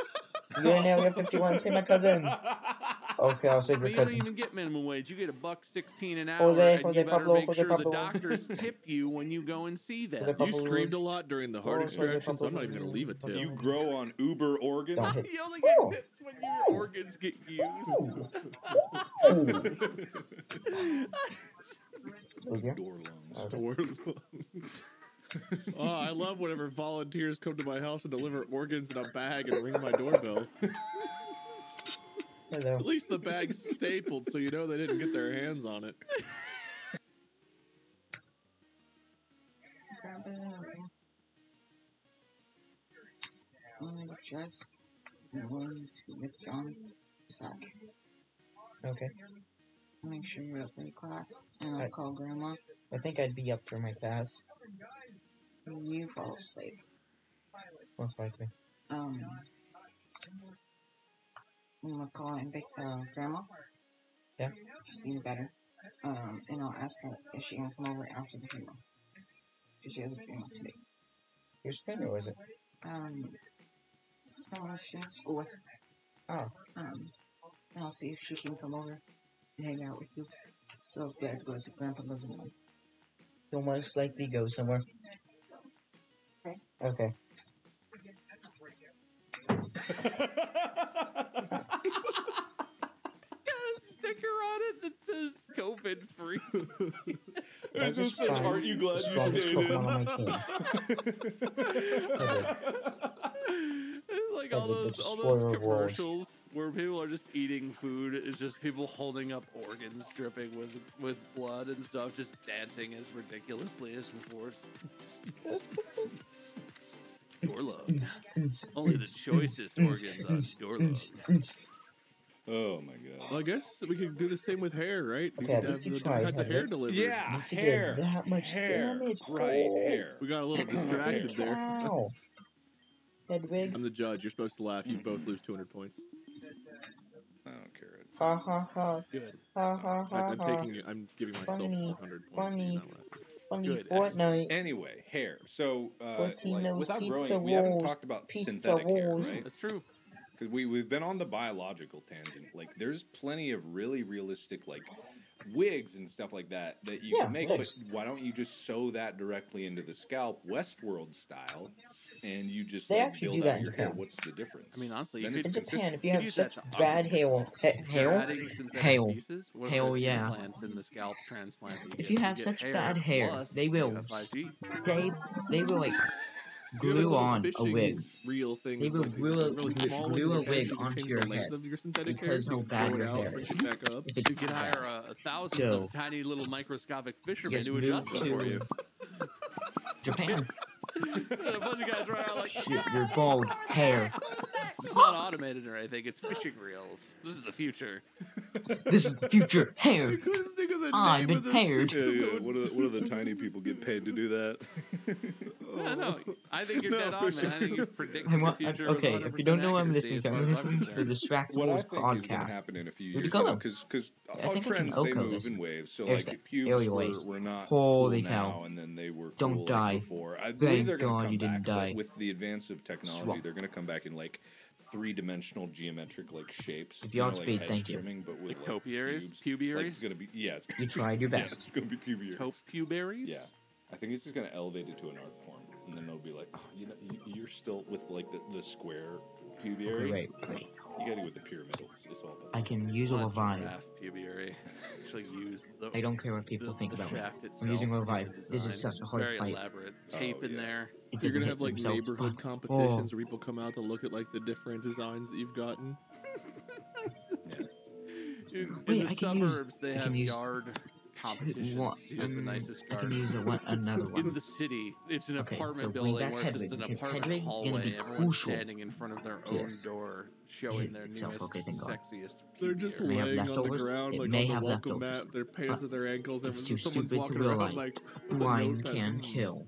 You're in Area 51. Say my cousins. Okay, I'll say I your mean, you don't cousins. even get minimum wage. You get $1.16 an hour, Jose and Pablo, you better make Jose sure Pablo. the doctors tip you when you go and see them. Jose Pablo. You screamed a lot during the heart extraction, so I'm not even going to leave a tip. You grow on Uber organ. Don't hit. You only get tips when your organs get used. Door lungs. Door lungs. Oh, I love whenever volunteers come to my house and deliver organs in a bag and ring my doorbell. Hello. At least the bag's stapled so you know they didn't get their hands on it. Just going to withdraw sack. Okay. Make sure you're up for your class, and I'll call Grandma. I think I'd be up for my class. You fall asleep. Most likely. I'm gonna call and pick Grandma. Yeah. She's feeling better. And I'll ask her if she can come over after the funeral. Because she has a funeral today. Whose funeral is it? Someone she went to school with. Oh. And I'll see if she can come over and hang out with you. So if Dad goes, if Grandpa goes along. He'll most likely go somewhere. Okay. Okay. Sticker on it that says COVID free. It just says, aren't you glad you stayed in? It's like all those commercials where people are just eating food. It's just people holding up organs dripping with blood and stuff, just dancing as ridiculously as before. Your love. Only the choicest organs on your love. Oh my god. Well, I guess we could do the same with hair, right? Okay, at least you tried. Kinds of hair delivered. Yeah, Needs to hair. get that much damage. Right, hair. We got a little distracted there. Ow. Hedwig. I'm the judge. You're supposed to laugh. You both lose 200 points. I don't care. Ha ha ha. Good. Ha ha ha. I'm giving myself Funny, 100 points. funny. Funny Good, Fortnite. Anyway, hair. So, Latino's without pizza growing, we haven't rolls, talked about pizza synthetic hair, rolls. right? That's true. Because we've been on the biological tangent. Like, there's plenty of really realistic, like, wigs and stuff like that you can make. wigs. But why don't you just sew that directly into the scalp, Westworld style, and you just They like, actually build do that out in your hair? Japan. What's the difference? I mean, honestly, Then you it's could, In Japan, consistent. if you You have use such that to bad augment hair, adding synthetic Hail. pieces, what Hail, those yeah. implants in the scalp transplant. If you have get such bad hair, plus they will you have 5G. they will like You have glue little on a fishing wig. reel things. They will like, glue really small glue ones a wig you can onto change your the length head of your synthetic because hair, how so bad you your can grow it hair out, is. push it back up. If it's You can bad. hire thousands So, of tiny little microscopic fishermen just to move adjust it for to you. Japan. A bunch of guys right out like, Shit, your bald hair. it's not automated or anything. It's fishing reels. This is the future. This is the future hair. I couldn't think of the I'm name of the impaired. system. What do the tiny people get paid to do that? No, I think you're dead on, man. I think you've predicted the future. Okay, with if you don't know what I'm 100% listening to, I'm accuracy, listening to the What I Distractables think is going to podcast. happen in a few Where'd years, you go? because I all think we trends can they Oko move this. in waves. So There's like the pubes aerialways. were not Holy cool cow. now, and then they were Don't cool die. Like before. I believe Thank they're going God to come you didn't back, die. but with the advance of technology, Swap. they're going to come back in like three-dimensional geometric like shapes. If you know, outspeed, like thank you. trimming, but with, like, topiaries, pubes. pubiaries. Like, it's going to be it's gonna You tried your yeah, best. it's going to be pubiaries. Puberries? Yeah. I think it's just going to elevate it to an art form, and then it'll be like, oh, you know, you're still with like the square pubiary. Wait. You got to go with the pyramidal. It's all about I can use a Not revive. giraffe pubiary. Actually use the. I don't care what people think the about me. shaft I'm itself using and revive. the This is design. such a hard Very fight. elaborate tape in there. It You're doesn't gonna hit have like themselves, neighborhood but- competitions where people come out to look at like the different designs that you've gotten. In Wait, the I can use- suburbs, they I have can use yard competitions. Use the nicest I yard. can use another In one. the city, it's an Okay, apartment so bring building back where it's just Hedwig, an because apartment Hedwig's gonna hallway. be Everyone's crucial. standing in front of their Yes. own door, showing their itself. newest, Okay, thank God. sexiest. They're just May have laying on the leftovers. ground, It like may on have the welcome leftovers. mat, their pants at their ankles. It's and too someone's stupid to walking around realize. like with a Blind notepad. can kill.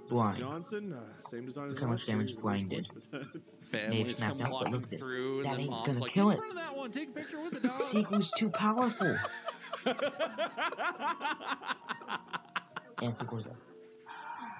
Blind. Johnson, same design as Look how much last year, damage you get blind points did. for that. Families snapped come out, but walking look at this. through, and That then ain't mom's gonna like, kill in it. front of that one, take a picture with the dog. Sequel's too powerful. And sequel's left.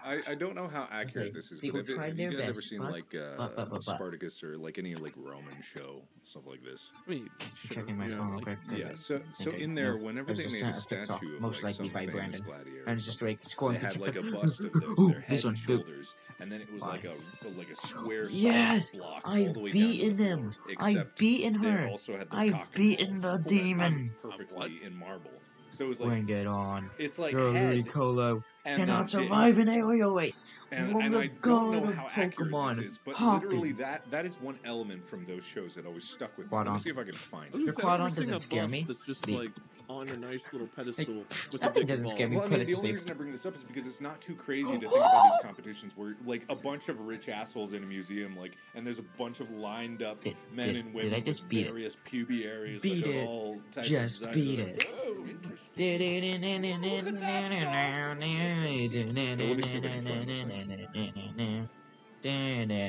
I don't know how accurate Okay, this is. Sequel But have tried you their guys ever best, seen but- like but. Spartacus or like any like Roman show stuff like this? I mean, sure, Checking my you know, phone real like- quick. Yeah. So Okay, in there, no, whenever they there's made a sent TikTok, statue of most like likely some by famous Brandon. gladiator, And it's just like scrolling they through had like a TikTok. bust of their Ooh, head this one, and boop. shoulders, and then it was like a square Yes, block all I've the way beaten down to the them. floor, I've except beaten they her. also had the I've cock and beaten balls the demon. perfectly in marble. So it was like Bring it on. it's like You're head Ludicolo. and Cannot then survive in aerial ways. From and the I god don't know of how accurate Pokemon. this is, but Hopping. literally that is one element from those shows that always stuck with me. Let me Quadon. see if I can find I was it. Your gonna say, I've Quadon never seen doesn't a scare bust me. That's just Sleep. like on a nice little pedestal. with That a thing big doesn't ball. scare me. Well, I Put mean, it the to only sleep. reason I bring this up is because it's not too crazy to think about these competitions where, like, a bunch of rich assholes in a museum, like, and there's a bunch of lined up men and women did I just with beat it? various pubiaries. Beat like, it. all types Just of beat designs. it. Oh, interesting.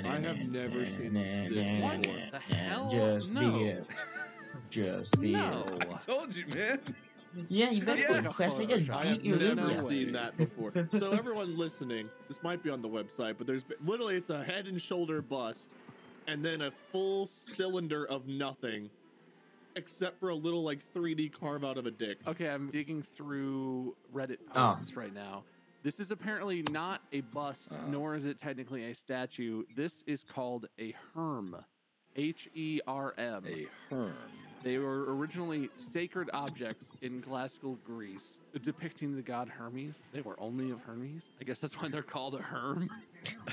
I have never seen this before. The hell? Just no. beat it. Just beat No. it. I told you, man. Yeah, you better Yes. put Quest. I just I beat have your never Lydia. way. seen that before. So everyone listening, this might be on the website, but there's literally it's a head and shoulder bust, and then a full cylinder of nothing, except for a little like 3D carve out of a dick. Okay, I'm digging through Reddit Oh. posts right now. This is apparently not a bust, nor is it technically a statue. This is called a herm. H-E-R-M. A herm. They were originally sacred objects in classical Greece, depicting the god Hermes. They were only of Hermes. I guess that's why they're called a herm.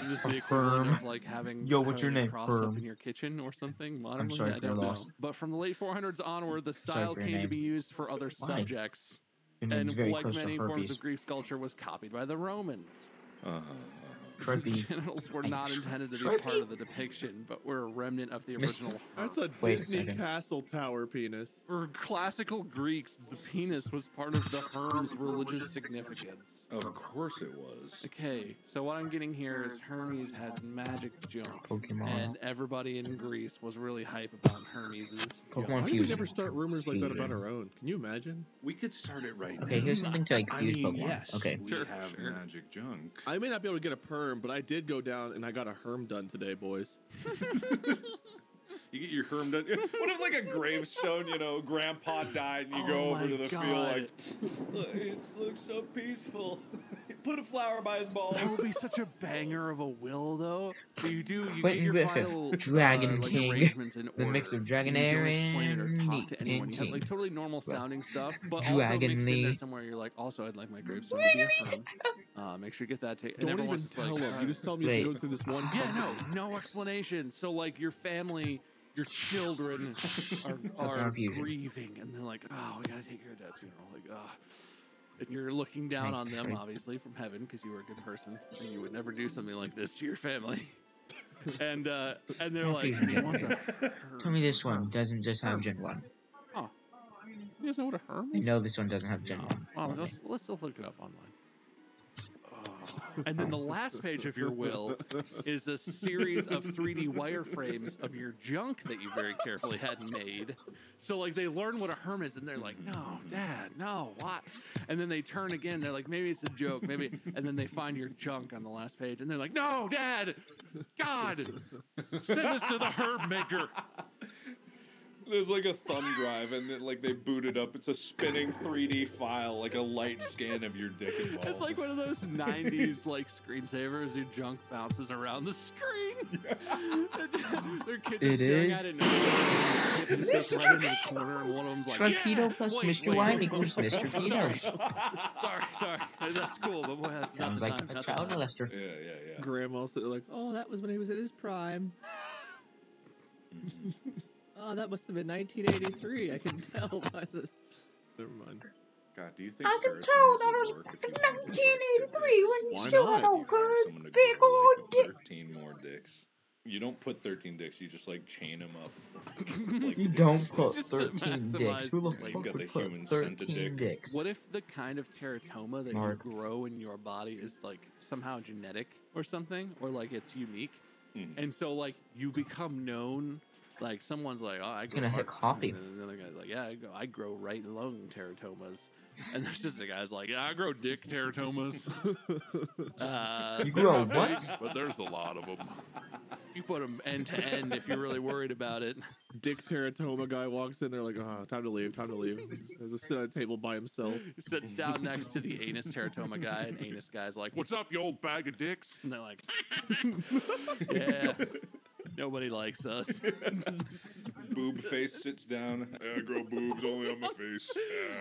Is this the equivalent herm. of like having Yo, what's your having a name? cross up Herm. in your kitchen or something? Modernly, sorry I for your don't know. loss. But from the late 400s onward, the Sorry style for your came to name. be used for other Why? subjects. Your name's And very like close to many forms herpes. of Greek sculpture, was copied by the Romans. Try to be. Genitals were not intended to be Sharpie? part of the depiction, but were a remnant of the Miss- original. That's a Wait a Disney second. castle tower penis. For classical Greeks, the penis was part of the herm's religious significance. Of course it was. Okay, so what I'm getting here is Hermes had magic junk, Pokemon. and everybody in Greece was really hype about Hermes's Pokemon junk. Why do we Fusion. never start rumors like that about Fusion. our own? Can you imagine? We could start it right Okay, now. here's something to like I fuse mean, Pokemon. yes, Okay. we Sure, have sure. magic junk. I may not be able to get a perm, but I did go down and I got a herm done today, boys. You get your herm done. What if like a gravestone, you know, grandpa died and you go Oh over to my the field God. like, "Look, he looks so peaceful. Put a flower by his balls. That would be such a banger of a will, though. So you Wait, get your Griffith, final Dragon like King, arrangements in the order. mix of And Dragonair you don't explain it or and talk to anyone. You have like King. totally normal sounding stuff, but also Dragon mixed in there Lee. somewhere. You're like, also I'd like my gravestone to be a herm. Make sure you get that taken. Don't even tell them. You just tell them you have to go through this one. Yeah, company. no explanation. So like your family, your children are grieving, and they're like, oh, we gotta take care of Dad's funeral. Like, and you're looking down on them, obviously, from heaven, because you were a good person, and you would never do something like this to your family. and they're like, Fusion "He wants a Tell me this one doesn't just have Gen 1. You guys know what a herm I is? know this one doesn't have Gen 1. Well, let's look it up online. And then the last page of your will is a series of 3D wireframes of your junk that you very carefully had made. So, like, they learn what a herm is, and they're like, no, Dad, no, what? And then they turn again, they're like, maybe it's a joke, maybe. And then they find your junk on the last page, and they're like, no, Dad, God, send us to the herb maker. There's like a thumb drive, and then like they boot it up. It's a spinning 3D file, like a light scan of your dick and balls. It's like one of those 90s like screensavers. Your junk bounces around the screen. Their kids are staring at it, and the kid just goes right into the corner, and one of them's like, Shrikedo plus Mr. Y equals Mr. Keto. Sorry. That's cool, but boy, that's sounds not the like time. a child molester. Yeah. Grandma's like, oh, that was when he was in his prime. Oh, that must have been 1983. I can tell by this. Never mind. God, do you think I can tell that was 1983 when you still had a good big old dick. 13 more dicks. You don't put 13 dicks, you just like chain them up. Like, you don't put 13 dicks. Who the like, fuck got the would put human scent of 13 dicks? What if the kind of teratoma that you grow in your body is like somehow genetic or something, or like it's unique, and so like you become known? Like someone's like, oh, I grow gonna hit coffee. And another guy's like, yeah, I grow right lung teratomas. And there's just a guy's like, yeah, I grow dick teratomas. You grow what? But there's a lot of them. You put them end to end if you're really worried about it. Dick teratoma guy walks in. They're like, oh, time to leave. There's a sit at a table by himself. He sits down next to the anus teratoma guy, and anus guy's like, what's up, you old bag of dicks? And they're like, yeah. Nobody likes us. Boob face sits down. I grow boobs only on my face.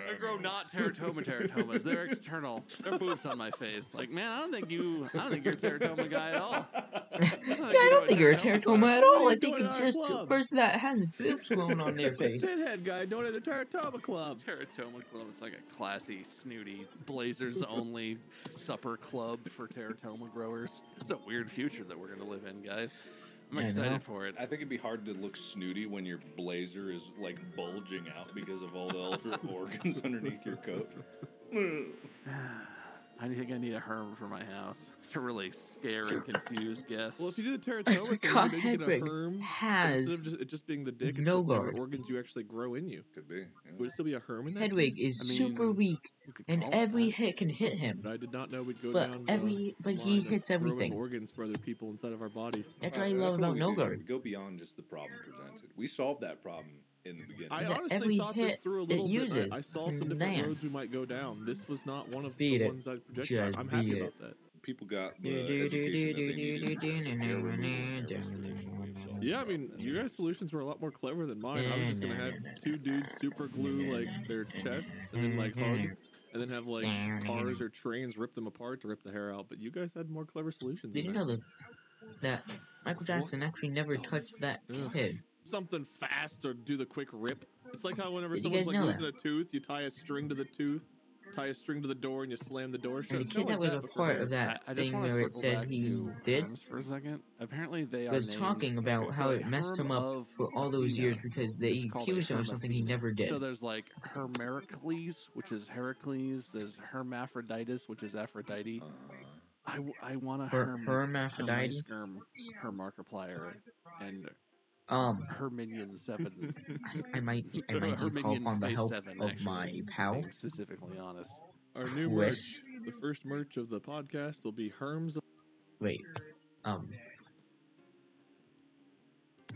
I grow not teratomas. They're external. They're boobs on my face. Like, man, I don't think you're a teratoma guy at all. I don't think you're a teratoma at all. I think you're just a person that has boobs growing on their face. Pinhead guy donated the Teratoma Club. Teratoma Club. It's like a classy, snooty, Blazers only supper club for teratoma growers. It's a weird future that we're going to live in, guys. I'm excited for it. I think it'd be hard to look snooty when your blazer is like bulging out because of all the ultra organs underneath your coat. I think I need a herm for my house to really scare and confuse guests. Well, if you do the teratoma thing, maybe you get a herm has instead of just being the dick. no it's guard. Organs you actually grow in you. Could be. Yeah. Would it still be a herm in that? Hedwig is super weak, and every hit can hit him. But I did not know we'd go but down. But he hits everything. Organs for other people inside of our bodies. That's what I love about no guard. We go beyond just the problem presented. We solved that problem in the beginning. I honestly thought this through a little bit. I saw some different roads we might go down. This was not one of the ones I projected. I'm happy about that. People got the education that they yeah, I mean, you guys' solutions were a lot more clever than mine. I was just gonna have two dudes super glue like their chests and then like hug, and then have like cars or trains rip them apart to rip the hair out. But you guys had more clever solutions. Did you know that Michael Jackson actually never touched that kid? Something fast or do the quick rip. It's like how whenever someone's like losing a tooth, you tie a string to the tooth, tie a string to the door, and you slam the door shut. And the kid that was a part of that thing where it said he did for a second. Apparently they was talking about how it messed him up for all those years because they accused him of something he never did. So there's like Hermericles, which is Heracles. There's Hermaphroditus, which is Aphrodite. I want a Hermaphrodite, Markiplier, and Herminion 7. I might need to call upon the help of my pal. Specifically honest. Our new merch, the first merch of the podcast, will be Herms. Wait, I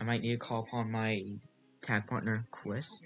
might need to call upon my tag partner, Chris.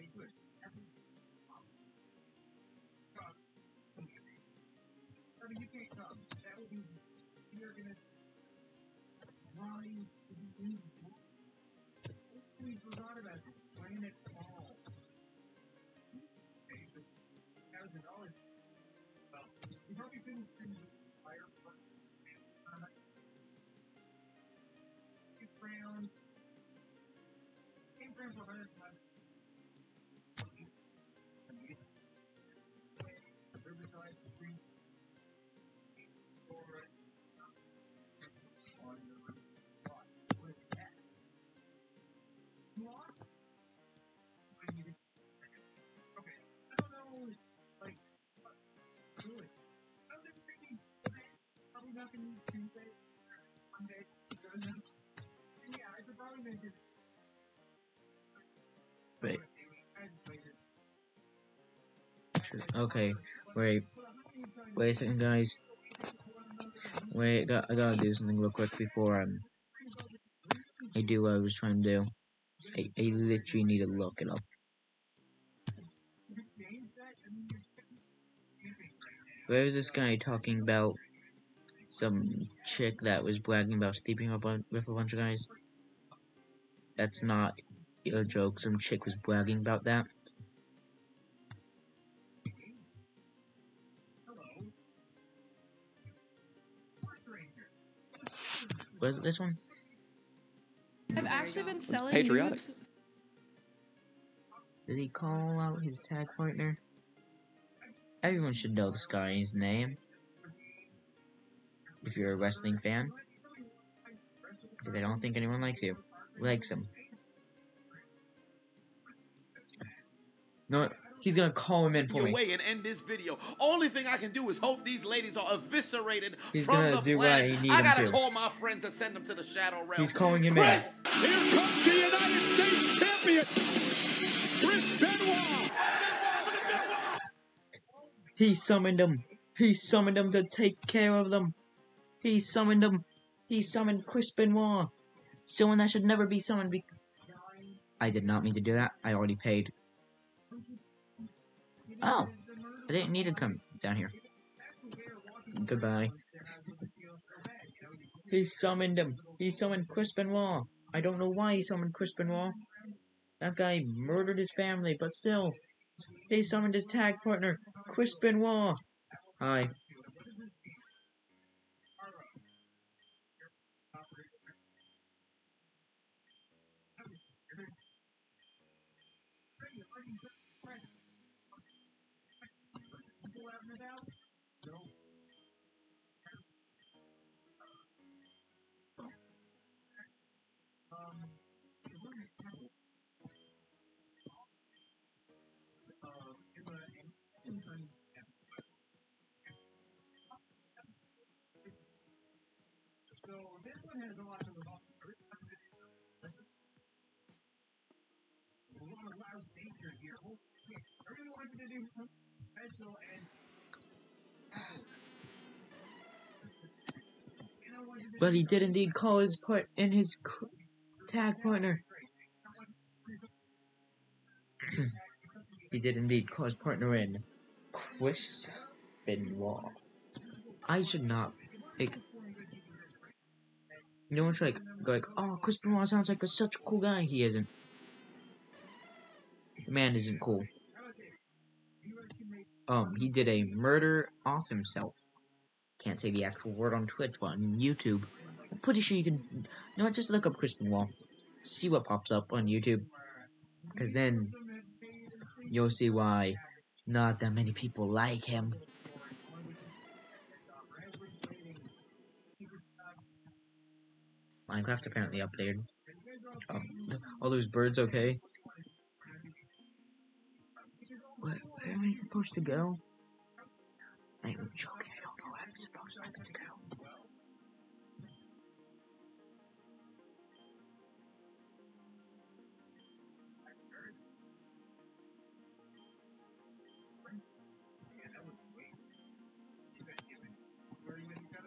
Wait. Okay, wait a second, guys. Wait, I gotta do something real quick before I do what I was trying to do. I literally need to look it up. Where is this guy talking about some chick that was bragging about sleeping with a bunch of guys? That's not a joke. Some chick was bragging about that. Was it this one? I've actually been selling patriotic. nudes. Did he call out his tag partner? Everyone should know this guy's name. If you're a wrestling fan. Because I don't think anyone likes him. No, he's gonna call him in for me. Away and end this video. Only thing I can do is hope these ladies are eviscerated He's from gonna the do planet. what I need I gotta him to. call my friend to send him to the Shadow Realm. He's calling him Chris! in. Here comes the United States champion, Chris Benoit. He summoned him. He summoned him to take care of them. He summoned him. He summoned Chris Benoit. Someone that should never be summoned. I did not mean to do that. I already paid. Oh, I didn't need to come down here. Goodbye. He summoned him. He summoned Chris Benoit. I don't know why he summoned Chris Benoit. That guy murdered his family, but still. He summoned his tag partner, Chris Benoit. Hi. But he did indeed call his tag partner. He did indeed call his partner in. Chris Benoit. I should not no one should go oh, Chris Benoit sounds like such a cool guy. He isn't. The man isn't cool. He did a murder off himself. Can't say the actual word on Twitch, but on YouTube, I'm pretty sure you can. You know what? Just look up Chris Benoit. See what pops up on YouTube. Because then you'll see why not that many people like him. Minecraft apparently updated. All those birds okay? Where am I supposed to go? I'm joking, I don't know where I'm supposed to go.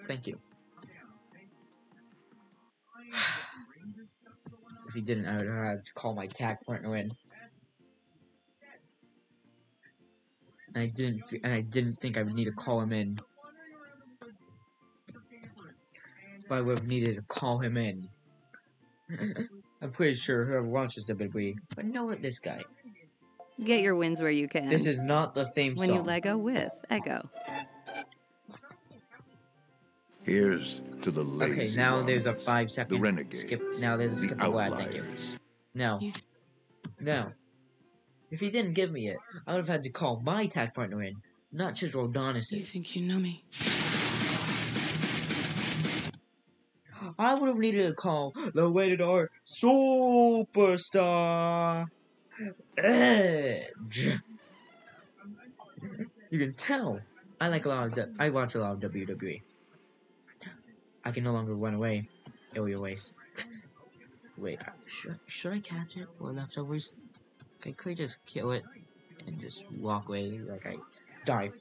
Thank you. If he didn't, I would have to call my tag partner in. And I didn't think I would need to call him in. But I would have needed to call him in. I'm pretty sure whoever watches WWE would know it. This guy. Get your wins where you can. This is not the theme song. When you Lego with Echo. Here's to the lazy Okay, now ones, there's a 5-second the renegades, skip. Now there's a skip of what? Thank you. No. No. If he didn't give me it, I would have had to call my tag partner in, not just Rodonis'. You think you know me? I would have needed to call the Rated R Superstar Edge. You can tell I watch a lot of WWE. I can no longer run away. Area waste. Wait, should I catch it for leftovers? I could just kill it and just walk away like I die.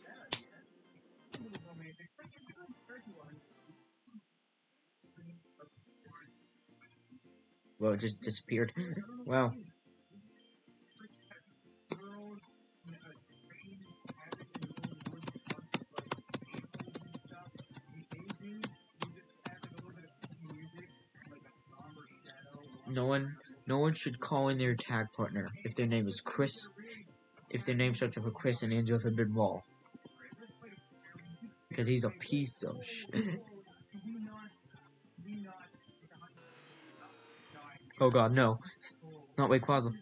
Well, it just disappeared. Well. No one should call in their tag partner if their name is Chris. If their name starts with a Chris and ends with a big ball. Because he's a piece of shit. Oh god, no. Not Wayquaza.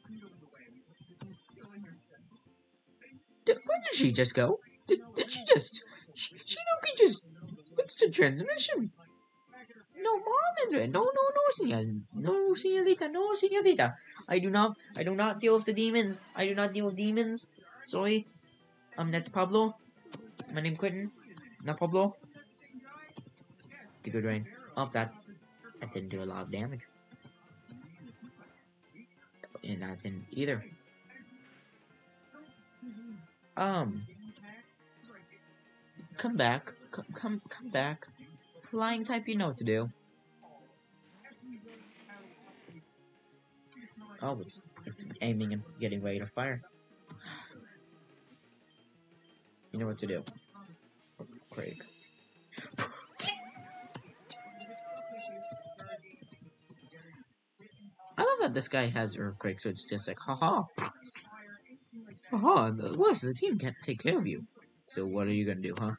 Where did she just go? Did she just... She just... What's the transmission? No, Mom is right. No, señorita, no, señorita. I do not deal with the demons. I do not deal with demons. Sorry. That's Pablo. My name's Quentin. Not Pablo. The good rain. Oh, that didn't do a lot of damage. And that didn't either. Come back. Come back. Flying type, you know what to do. Oh, it's aiming and getting ready to fire. You know what to do. Craig. I love that this guy has Earthquake, so it's just like, haha. Haha, the team can't take care of you. So what are you gonna do, huh?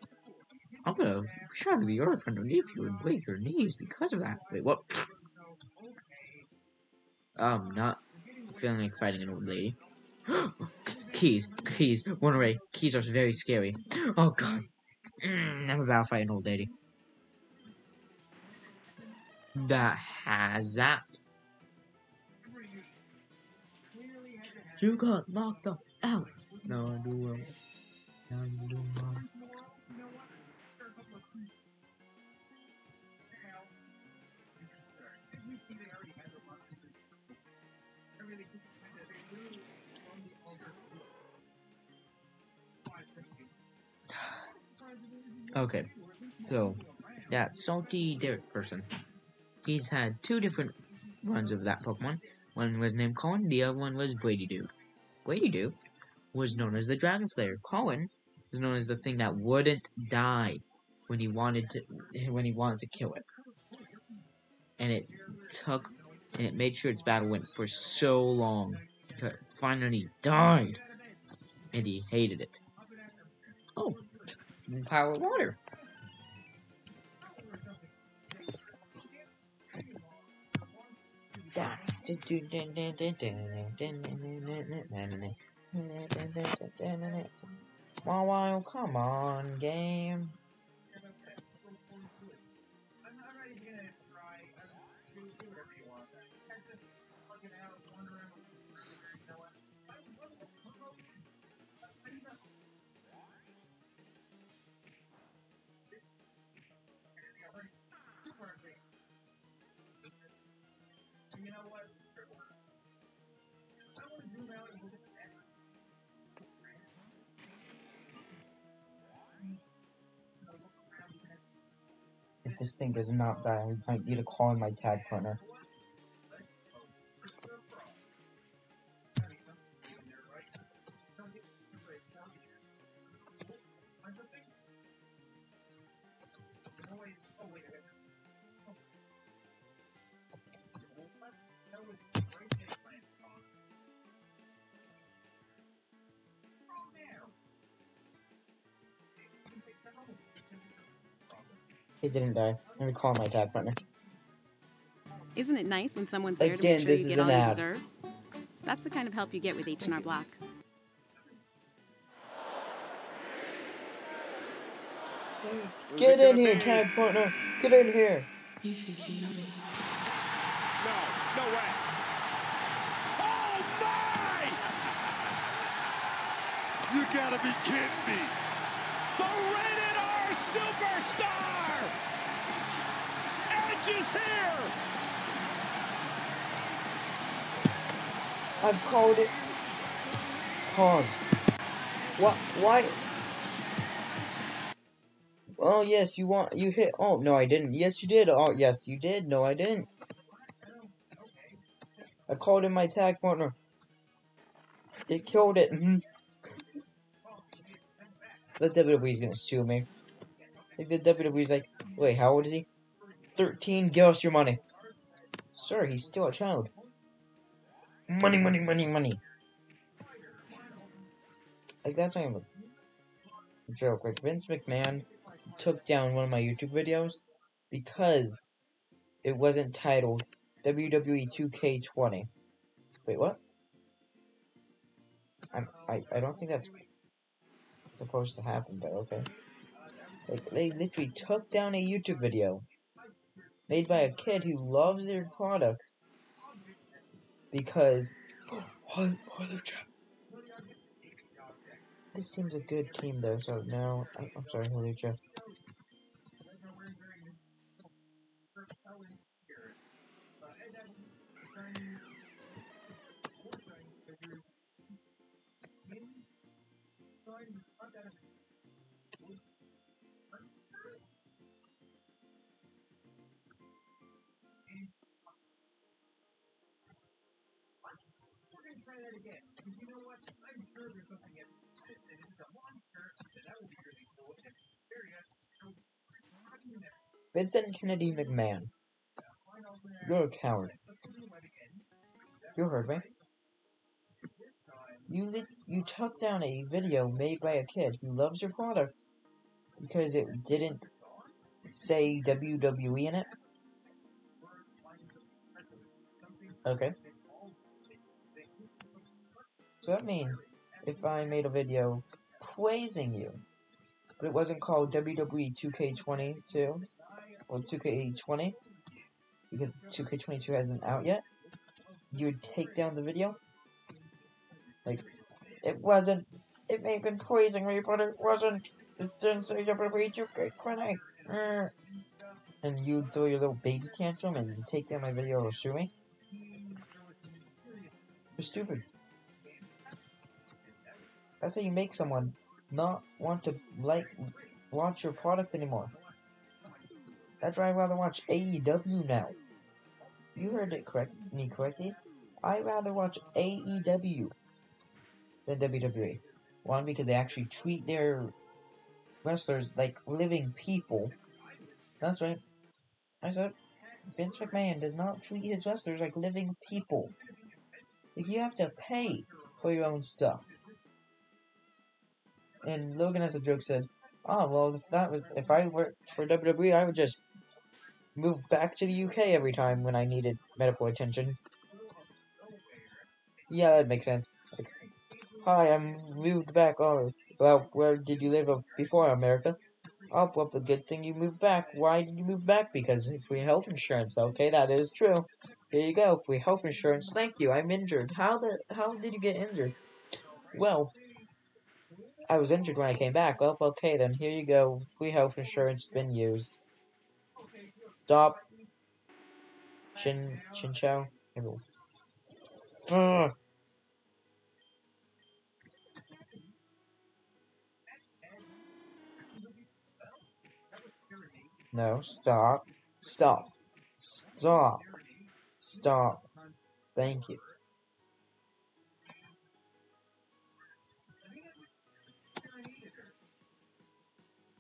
I'm gonna shatter the earth underneath you and break your knees because of that. Wait, what? Not feeling like fighting an old lady. Keys, one array. Keys are very scary. Oh god. I'm about to fight an old lady. That has that. You got knocked up out. No, I do well. Now you do well. Okay, so that salty Derek person, he's had 2 different runs of that Pokemon. One was named Colin, the other one was Brady Dude. Brady Dude was known as the Dragon Slayer. Colin was known as the thing that wouldn't die when he wanted to kill it. And it made sure its battle went for so long. But finally died. And he hated it. Oh, power water. Wow, come on, game. If this thing does not die, I might need to call in my tag partner. It didn't die. Let me call my tag partner. Isn't it nice when someone's there to make sure you get all you deserve? That's the kind of help you get with H&R Block. Get in here, tag partner! Get in here! You think you know me? No way! Oh my! You gotta be kidding me! The Rated R Superstar! his hair! I've called it. Pause. What? Why? Oh, yes, you hit. Oh, no, I didn't. Yes, you did. Oh, yes, you did. No, I didn't. I called in my tag partner. It killed it. The WWE's gonna sue me. Like, the WWE's like, wait, how old is he? 13, give us your money. Sir, he's still a child. Money, money, money, money. Like, that's not even a joke. Like, Vince McMahon took down one of my YouTube videos because it wasn't titled WWE 2K20. Wait, what? I don't think that's supposed to happen, but okay. Like, they literally took down a YouTube video made by a kid who loves their product because this team's a good team though, so now I'm sorry, Holucha. Vincent Kennedy McMahon. You're a coward. You heard me. You took down a video made by a kid who loves your product because it didn't say WWE in it. Okay. So that means if I made a video praising you, but it wasn't called WWE 2K22 or 2K20 because 2K22 hasn't out yet, you would take down the video? Like, it wasn't. It may have been praising me, but it wasn't. It didn't say WWE 2K20. And you'd throw your little baby tantrum and take down my video or sue me? You're stupid. That's how you make someone not want to watch your product anymore. That's why I'd rather watch AEW now. You heard it correctly. I'd rather watch AEW than WWE. One, because they actually treat their wrestlers like living people. That's right. I said Vince McMahon does not treat his wrestlers like living people. Like, you have to pay for your own stuff. And Logan, as a joke, said, "Oh, well, if I worked for WWE, I would just move back to the UK every time when I needed medical attention." Yeah, that makes sense. Like, hi, I'm moved back. Oh, well, where did you live before, America? Oh, well, a good thing you moved back. Why did you move back? Because of free health insurance. Okay, that is true. Here you go, free health insurance. Thank you. I'm injured. How did you get injured? Well, I was injured when I came back. Oh, okay, then here you go. Free health insurance been used. Stop. Chin Chow. No, stop. Stop. Stop. Stop. Thank you.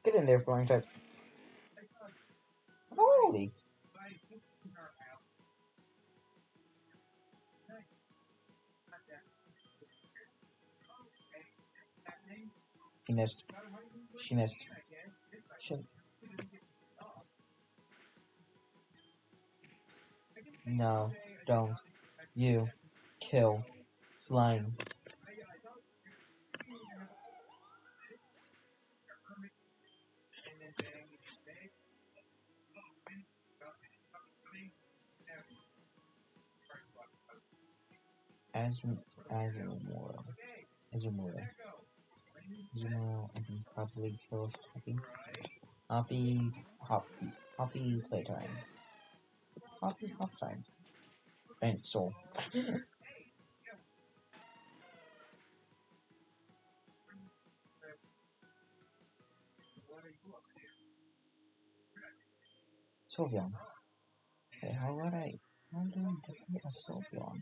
Get in there, flying type. Holy. She missed. She missed. No, don't. You kill flying. Azumura, I can probably kill Hoppy playtime. Half time. And so. Sylveon. Okay, how do I defeat a Sylveon?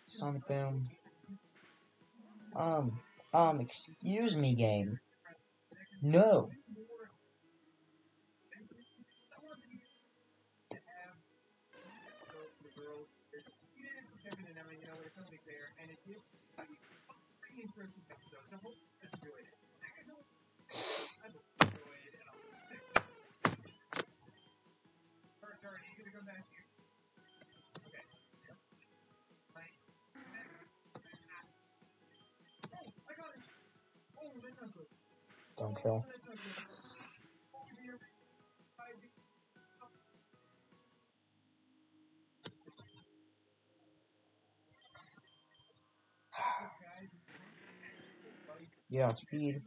Sonic Boom. Excuse me, game. No. Don't kill. Yeah, speed.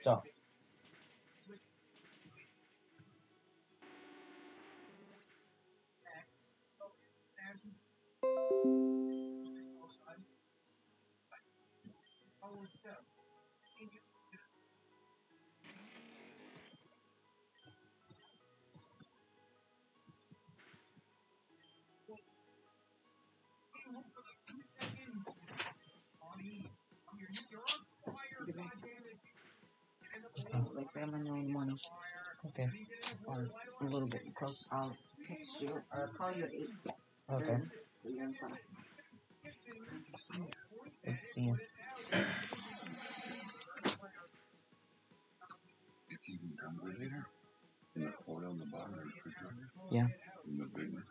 Stop. Like family known money. Okay. A little bit close. I'll text you or call you at 8. Okay. So you're in class. Good to see you. If you can come over later, in the photo on the bottom of the refrigerator. Yeah. In the big one.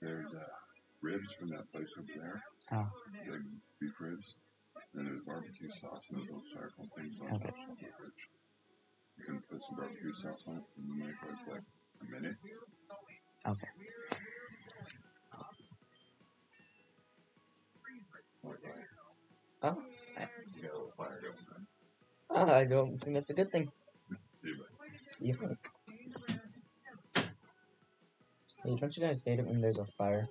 There's ribs from that place over there. Oh. Big beef ribs. Then there's barbecue sauce and those little styrofoam things on top of the fridge. You can put some barbecue sauce on it in the microwave for like a minute. Okay. Oh. You got a little fire going. Oh, I don't think that's a good thing. See you, buddy. You think? Hey, don't you guys hate it when there's a fire?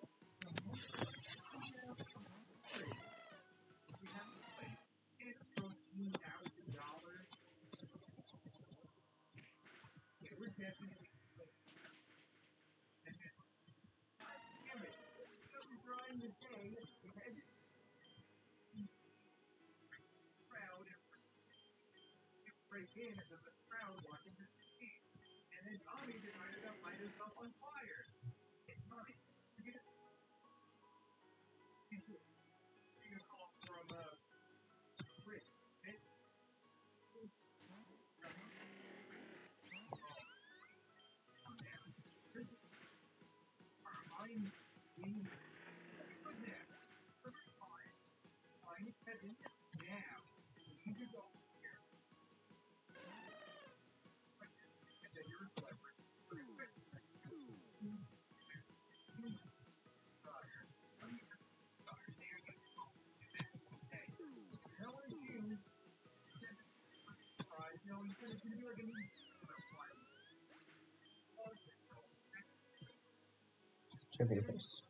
Show me your face.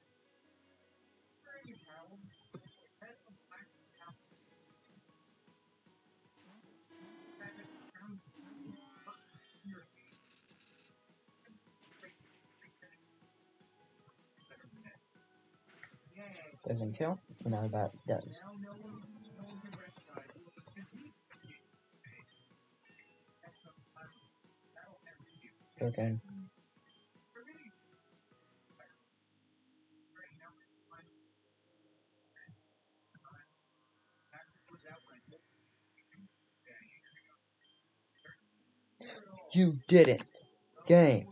Doesn't kill? No, that does. Okay. You didn't. Game.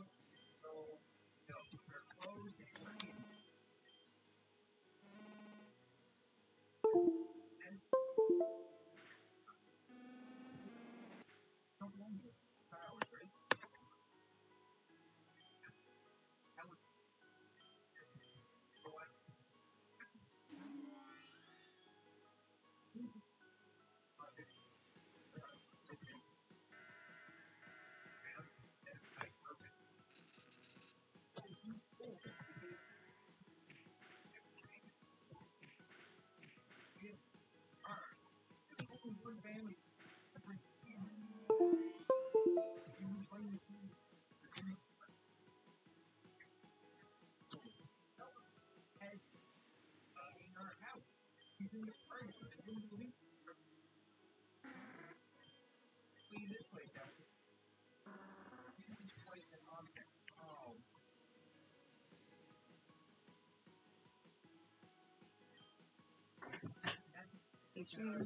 Make sure you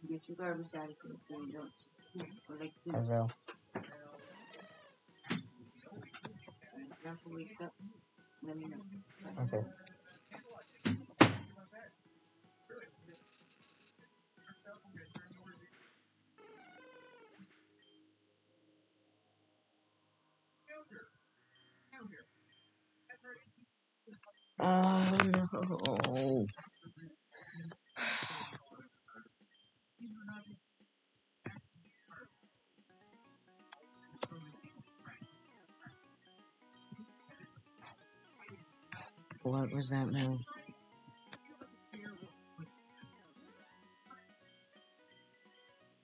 get your garbage out of here so you don't. I will. Grandpa wakes up, let me know. Okay. Oh no. What was that move?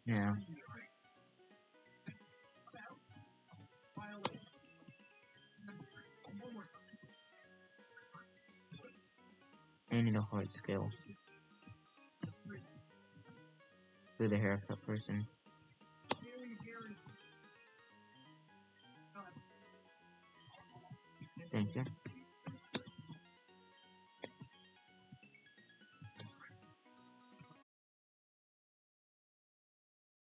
Yeah. I need a hard skill. the haircut person.